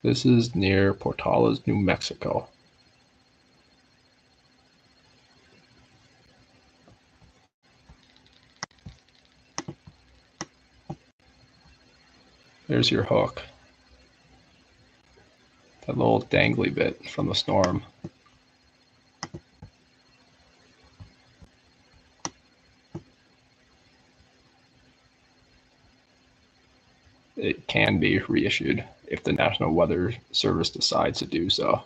[SPEAKER 1] This is near Portales, New Mexico. There's your hook. That little dangly bit from the storm. It can be reissued if the National Weather Service decides to do so.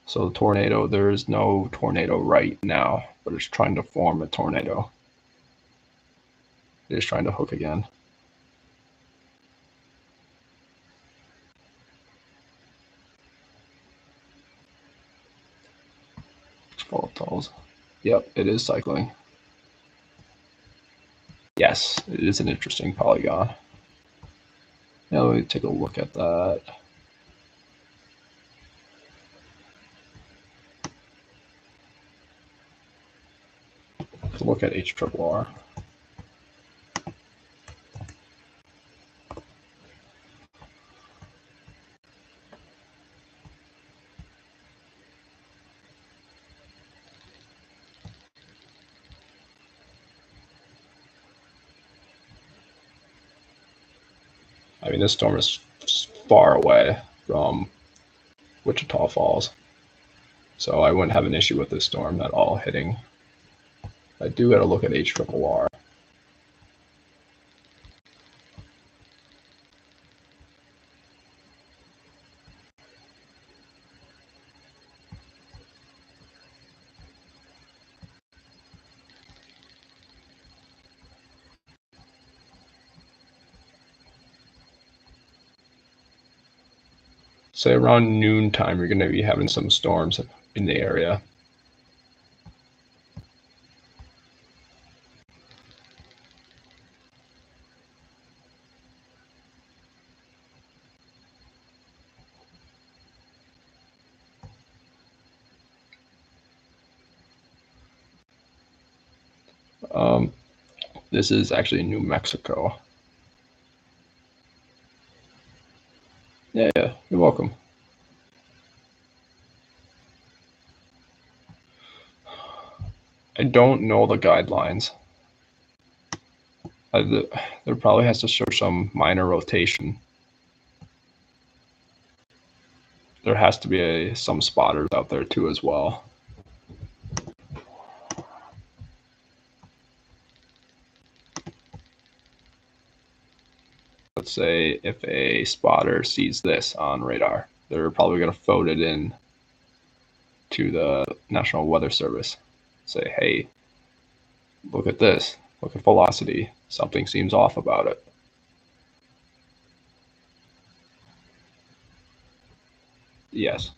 [SPEAKER 1] So the tornado, there is no tornado right now, but it's trying to form a tornado. It is trying to hook again. Volatiles. Yep, it is cycling. Yes, it is an interesting polygon. Now let me take a look at that. Let's look at HRRR. I mean, this storm is far away from Wichita Falls, so I wouldn't have an issue with this storm at all hitting. I do got to look at HRRR. Say around noontime, you're going to be having some storms in the area. This is actually New Mexico. Yeah, you're welcome. I don't know the guidelines. There probably has to show some minor rotation. There has to be some spotters out there too as well. let's say if a spotter sees this on radar, they're probably going to phone it in to the National Weather Service. Say, hey, look at this. Look at velocity. Something seems off about it. Yes.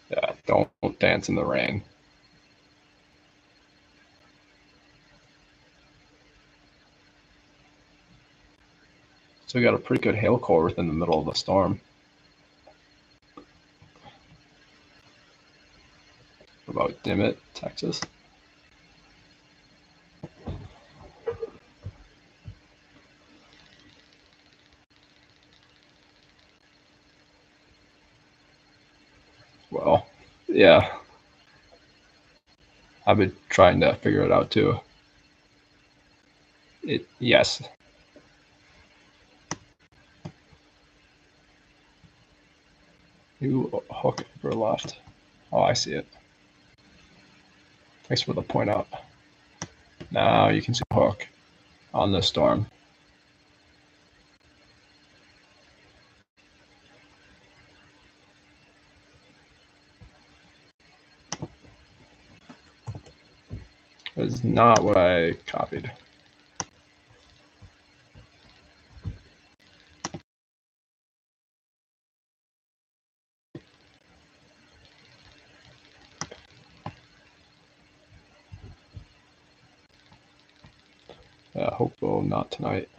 [SPEAKER 1] Yeah, don't dance in the rain. So we got a pretty good hail core within the middle of the storm. What about Dimmitt, Texas? Well, yeah, I've been trying to figure it out too. Yes. You hook over left. Oh, I see it. Thanks for the point out. Now you can see the hook on this storm. That is not what I copied. Hopefully not tonight.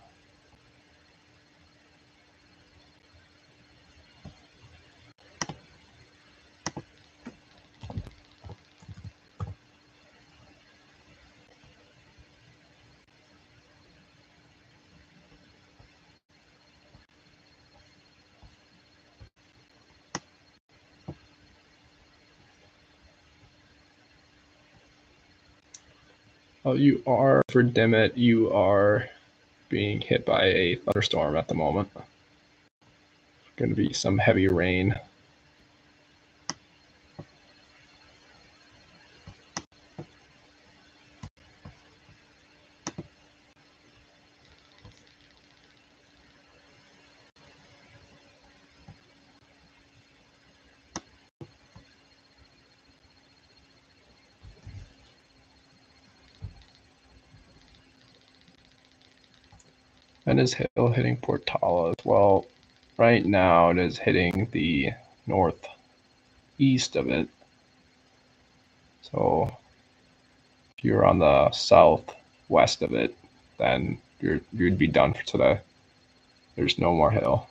[SPEAKER 1] Oh, you are, for Dimmitt, you are being hit by a thunderstorm at the moment. Going to be some heavy rain. And is hail hitting Portala as well? Right now it is hitting the northeast of it. So if you're on the southwest of it, then you'd be done for today. There's no more hail.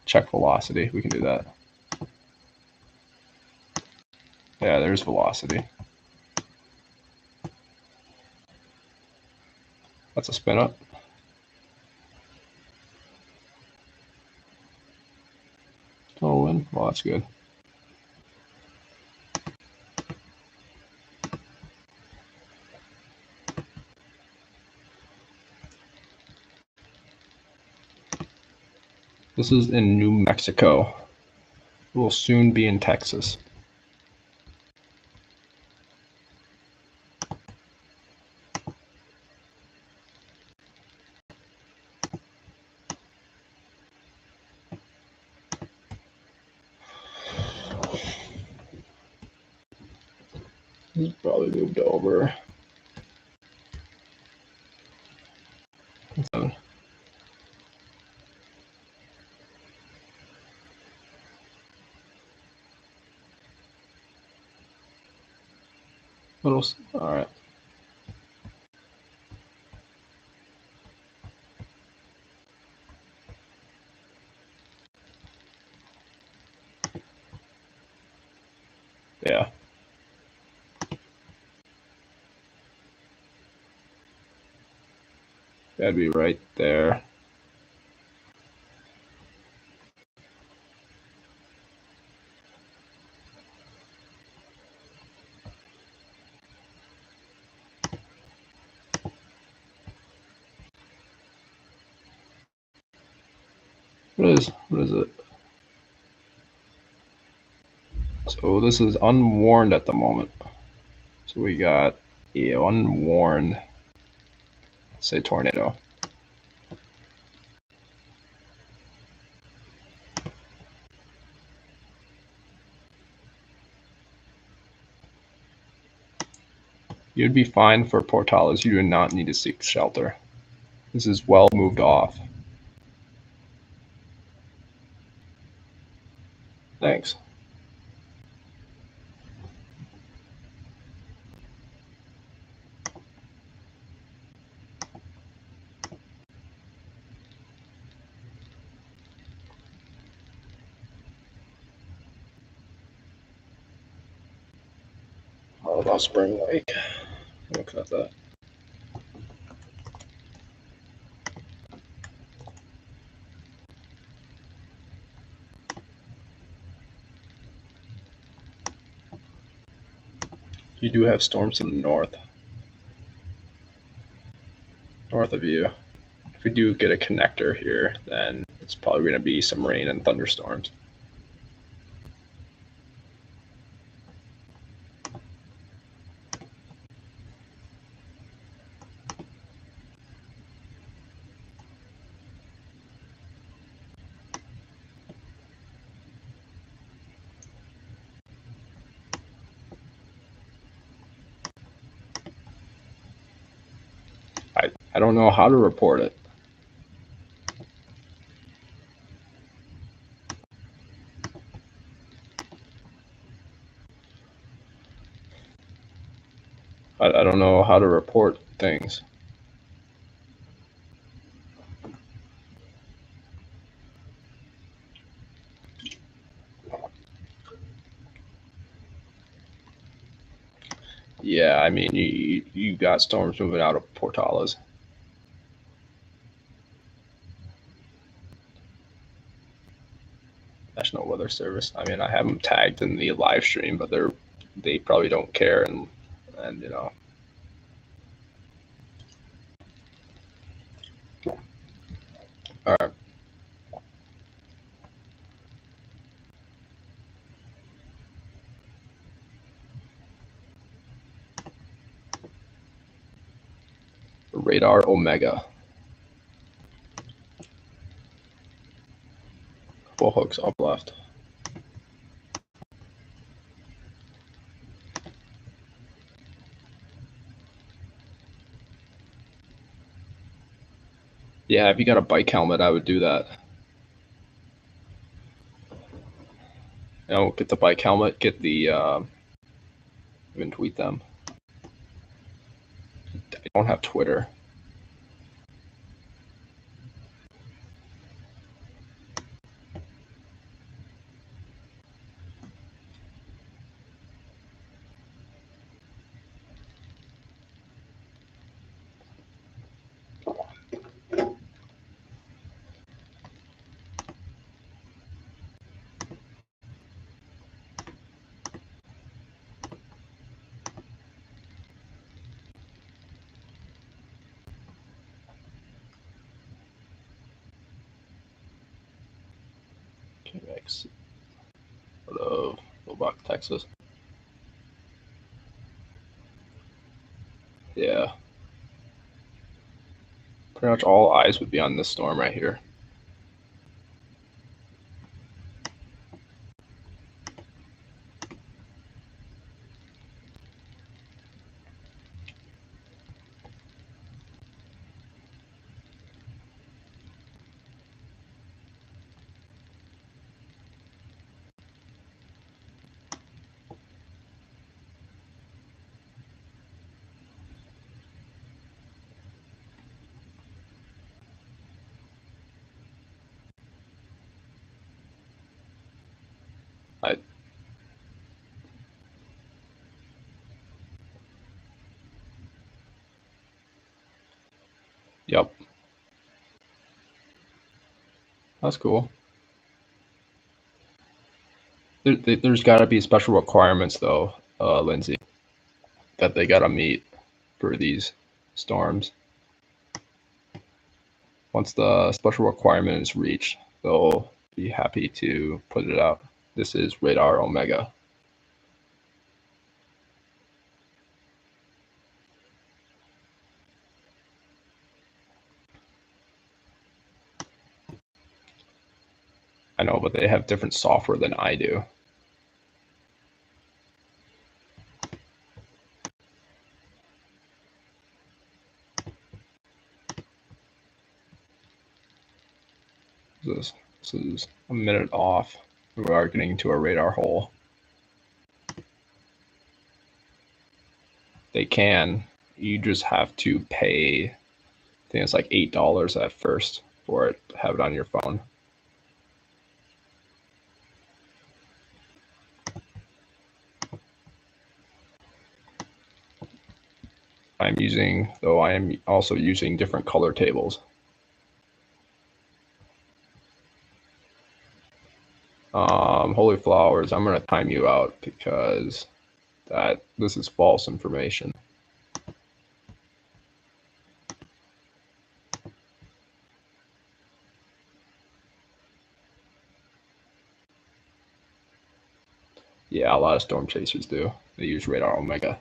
[SPEAKER 1] Check velocity. We can do that. Yeah, there's velocity. That's a spin up. Total win. Well, that's good. This is in New Mexico. It will soon be in Texas. He's probably moved over. So, all right. Yeah. That'd be right there. What is it? So this is unwarned at the moment. So we got a unwarned, say, tornado. You'd be fine for Portales. You do not need to seek shelter. This is well moved off. Thanks. All about Spring Lake. Look at that. You do have storms to the north of you. If we do get a connector here, then it's probably going to be some rain and thunderstorms. I don't know how to report it. I don't know how to report things. Yeah, I mean, you got storms moving out of Portales. National Weather Service. I mean, I have them tagged in the live stream, but they probably don't care, and you know. All right. Radar Omega. Full hooks up left. Yeah, if you got a bike helmet, I would do that. You know, get the bike helmet, get the even tweet them. I don't have Twitter. KMX out of Lubbock, Texas. Yeah. Pretty much all eyes would be on this storm right here. I Yep. That's cool. There's got to be special requirements though, Lindsay, that they got to meet for these storms. Once the special requirement is reached, they'll be happy to put it out. This is radar Omega. I know, but they have different software than I do. This is a minute off. We are getting to a radar hole. They can. You just have to pay. I think it's like $8 at first for it to have it on your phone. I am also using different color tables. Holy flowers, I'm gonna time you out because this is false information. Yeah, a lot of storm chasers do. They use radar Omega.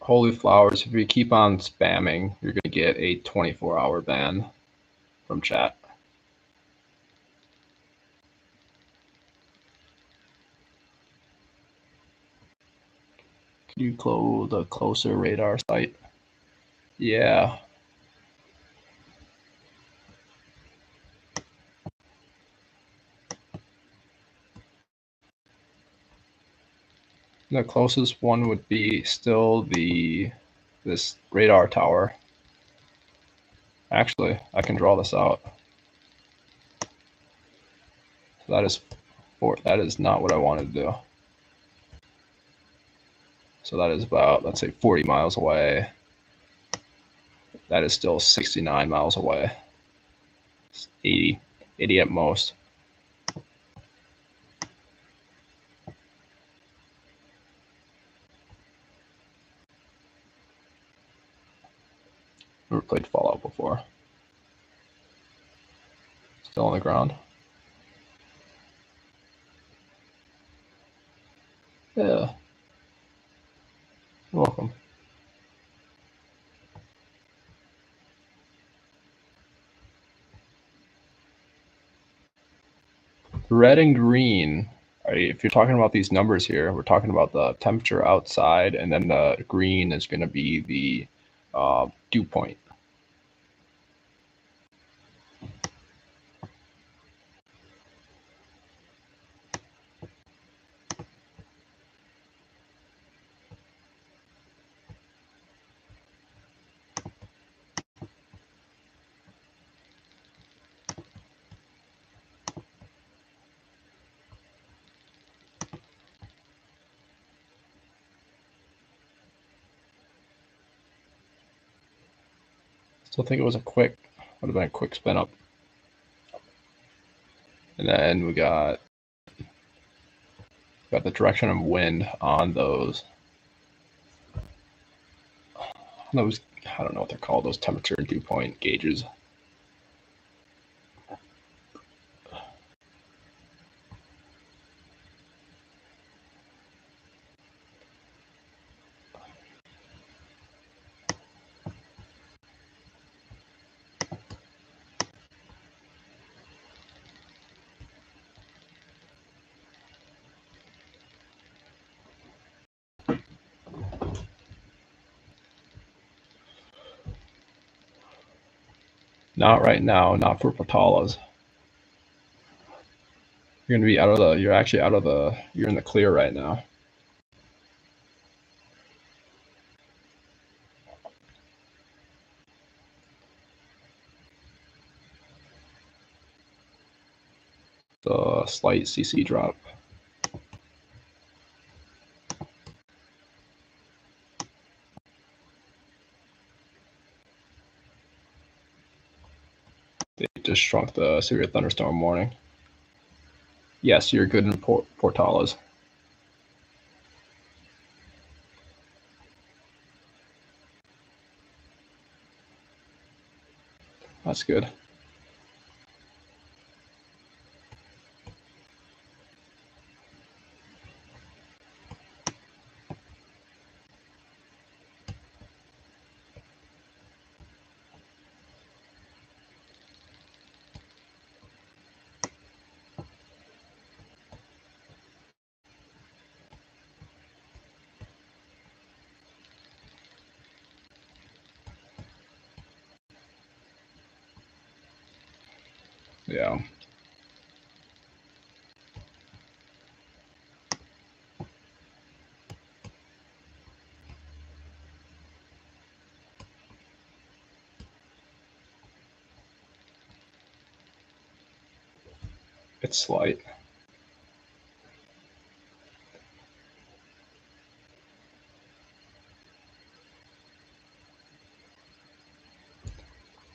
[SPEAKER 1] Holy flowers, if you keep on spamming, you're gonna get a 24-hour ban from chat. Can you close the closer radar site? Yeah. The closest one would be still this radar tower. Actually, I can draw this out. So that is not what I wanted to do. So that is about, let's say, 40 miles away. That is still 69 miles away. 80 at most. Never played Fallout before. Still on the ground. Yeah. You're welcome. Red and green. If you're talking about these numbers here, we're talking about the temperature outside, and then the green is going to be the dew point. Still think it was would have been a quick spin up. And then we got the direction of wind on those, I don't know what they're called, those temperature and dew point gauges. Not right now, not for Patalas. You're gonna be you're actually you're in the clear right now. The slight CC drop. They just shrunk the severe thunderstorm warning. Yes, you're good in Portales. That's good. Yeah. It's slight.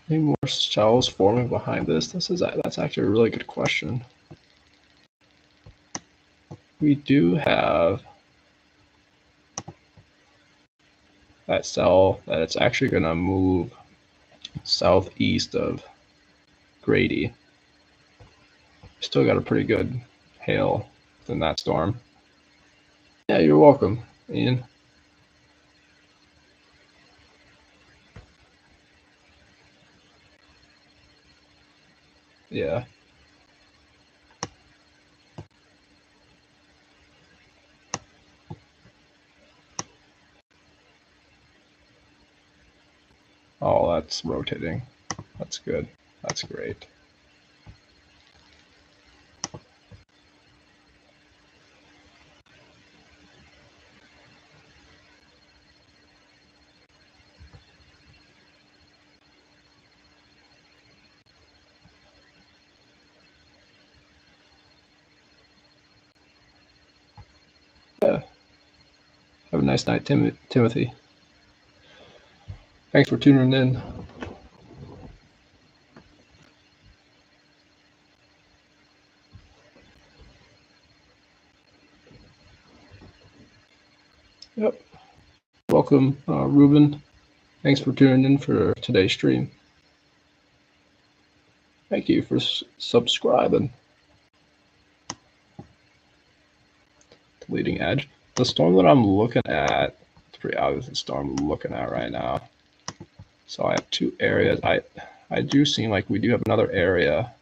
[SPEAKER 1] Any more shells forming behind this? That's actually a really good question. We do have that cell that it's actually going to move southeast of Grady. Still got a pretty good hail in that storm. Yeah, you're welcome, Ian. Yeah. Oh, that's rotating. That's good. That's great. Yeah. Have a nice night, Timothy. Thanks for tuning in. Yep. Welcome, Ruben. Thanks for tuning in for today's stream. Thank you for subscribing. Leading edge. The storm that I'm looking at, it's pretty obvious the storm I'm looking at right now. So I have two areas. I do seem like we do have another area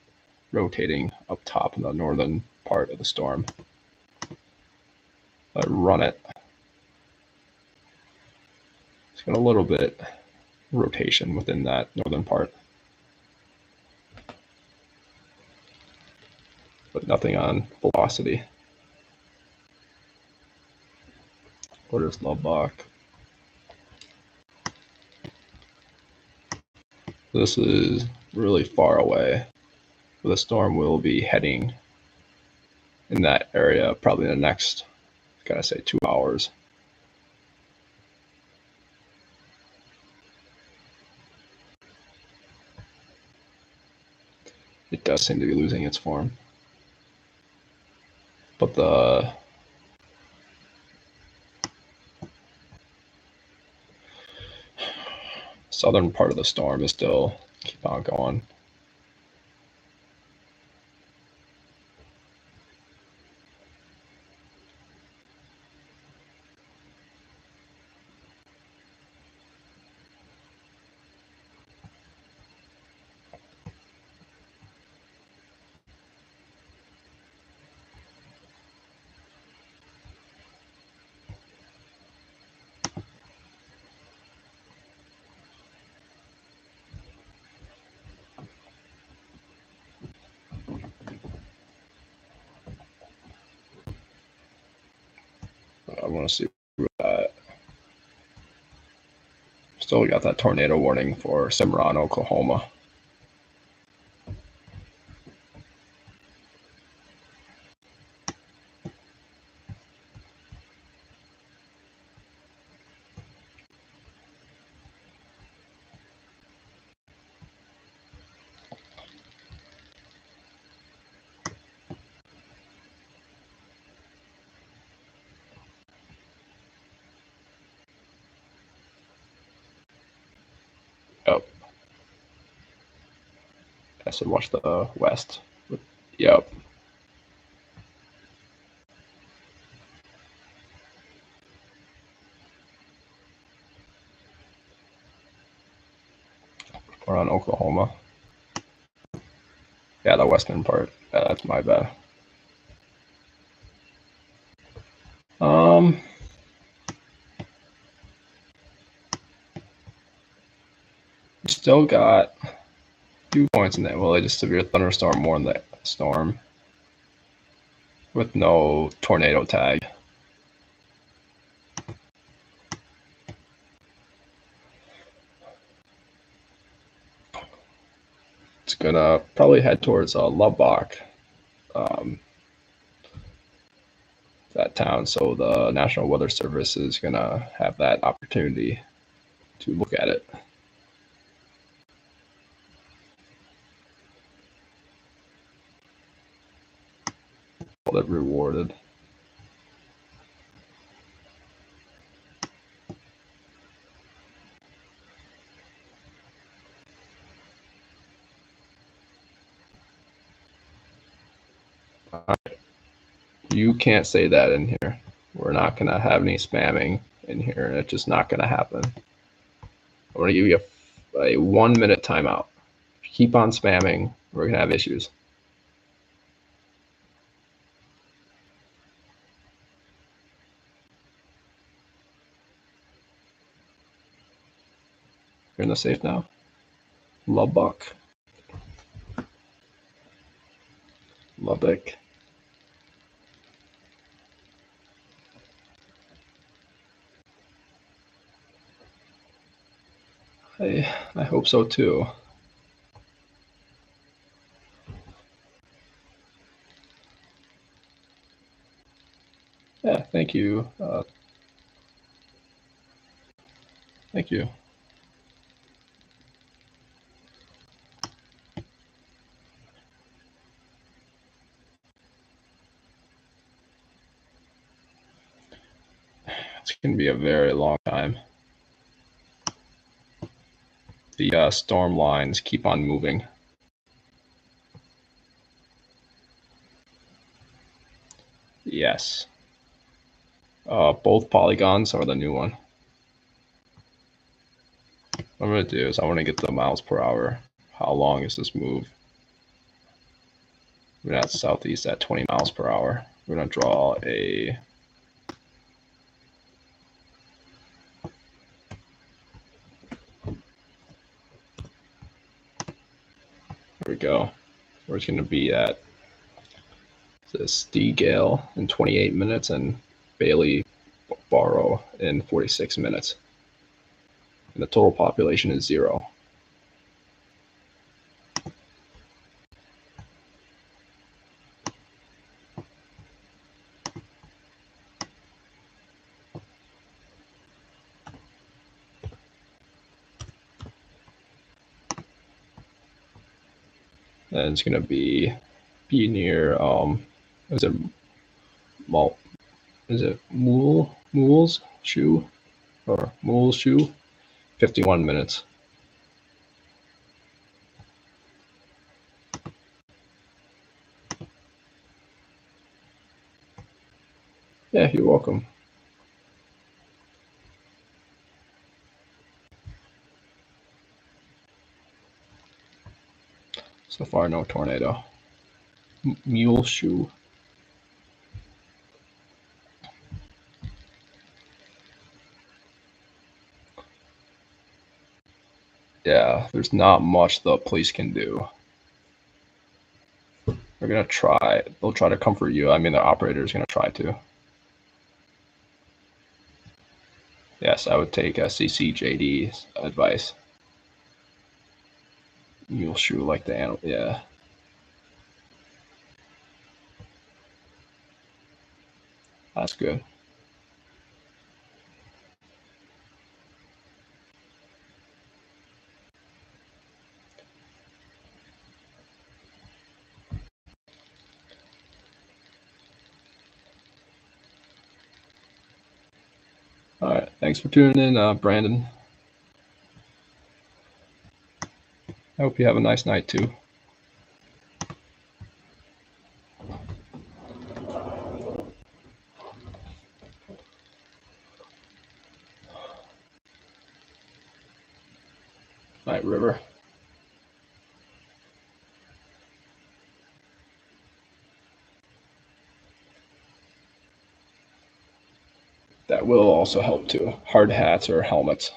[SPEAKER 1] rotating up top in the northern part of the storm. I run it. It's got a little bit rotation within that northern part, but nothing on velocity. What is Lubbock? This is really far away. The storm will be heading in that area probably in the next, gotta say, 2 hours. It does seem to be losing its form. But the southern part of the storm is still keep on going. I want to see that. Still got that tornado warning for Cimarron, Oklahoma. Yep. I said watch the west. Yep. We're on Oklahoma. Yeah, the western part. Yeah, that's my bad. Um, Still got 2 points in that. Well, just severe thunderstorm warned that storm with no tornado tag. It's gonna probably head towards Lubbock, um, that town. So the National Weather Service is gonna have that opportunity to look at it. Well, they're rewarded. You can't say that in here. We're not gonna have any spamming in here. It's just not gonna happen. I'm gonna give you a 1 minute timeout. If you keep on spamming, we're gonna have issues. You're in the safe now. Lubbock. Lubbock. I hope so too. Yeah, thank you. Thank you. It's gonna be a very long time. The storm lines keep on moving. Yes. Both polygons are the new one. What I'm gonna do is I want to get the miles per hour. How long is this move? We're at southeast at 20 miles per hour. We're gonna draw a. There we go. We're gonna be at this D Gale in 28 minutes and Bailey Barrow in 46 minutes. And the total population is 0. And it's gonna be near is it Malt is it Mool's shoe or Mool's shoe? 51 minutes. Yeah, you're welcome. So far, no tornado. Mule shoe. Yeah, there's not much the police can do. They're gonna try. They'll try to comfort you. I mean, the operator's gonna try to. Yes, I would take CCJD's advice. Mule shoe like the animal. Yeah, that's good. All right, thanks for tuning in, Brandon. I hope you have a nice night too. Night, River. That will also help too. Hard hats or helmets.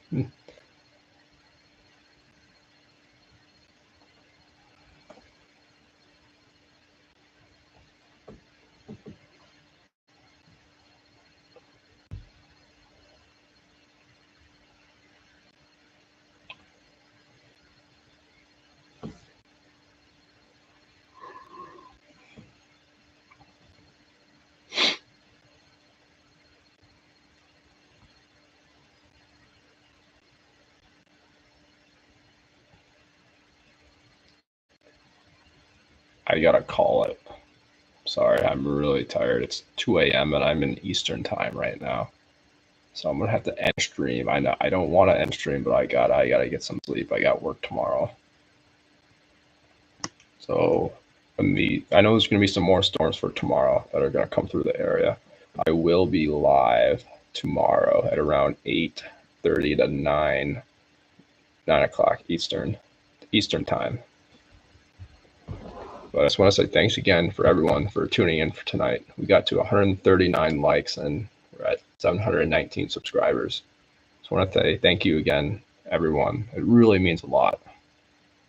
[SPEAKER 1] Hmm. I gotta call it. Sorry, I'm really tired. It's 2 a.m. and I'm in Eastern time right now. So I'm gonna have to end stream. I know I don't want to end stream, but I gotta get some sleep. I got work tomorrow. So I know there's gonna be some more storms for tomorrow that are gonna come through the area. I will be live tomorrow at around 8:30 to 9 o'clock Eastern time. But I just want to say thanks again for everyone for tuning in for tonight. We got to 139 likes and we're at 719 subscribers. Just want to say thank you again, everyone. It really means a lot.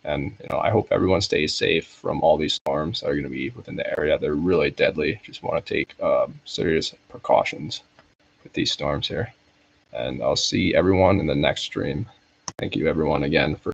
[SPEAKER 1] And I hope everyone stays safe from all these storms that are going to be within the area. They're really deadly. Just want to take serious precautions with these storms here. And I'll see everyone in the next stream. Thank you, everyone, again for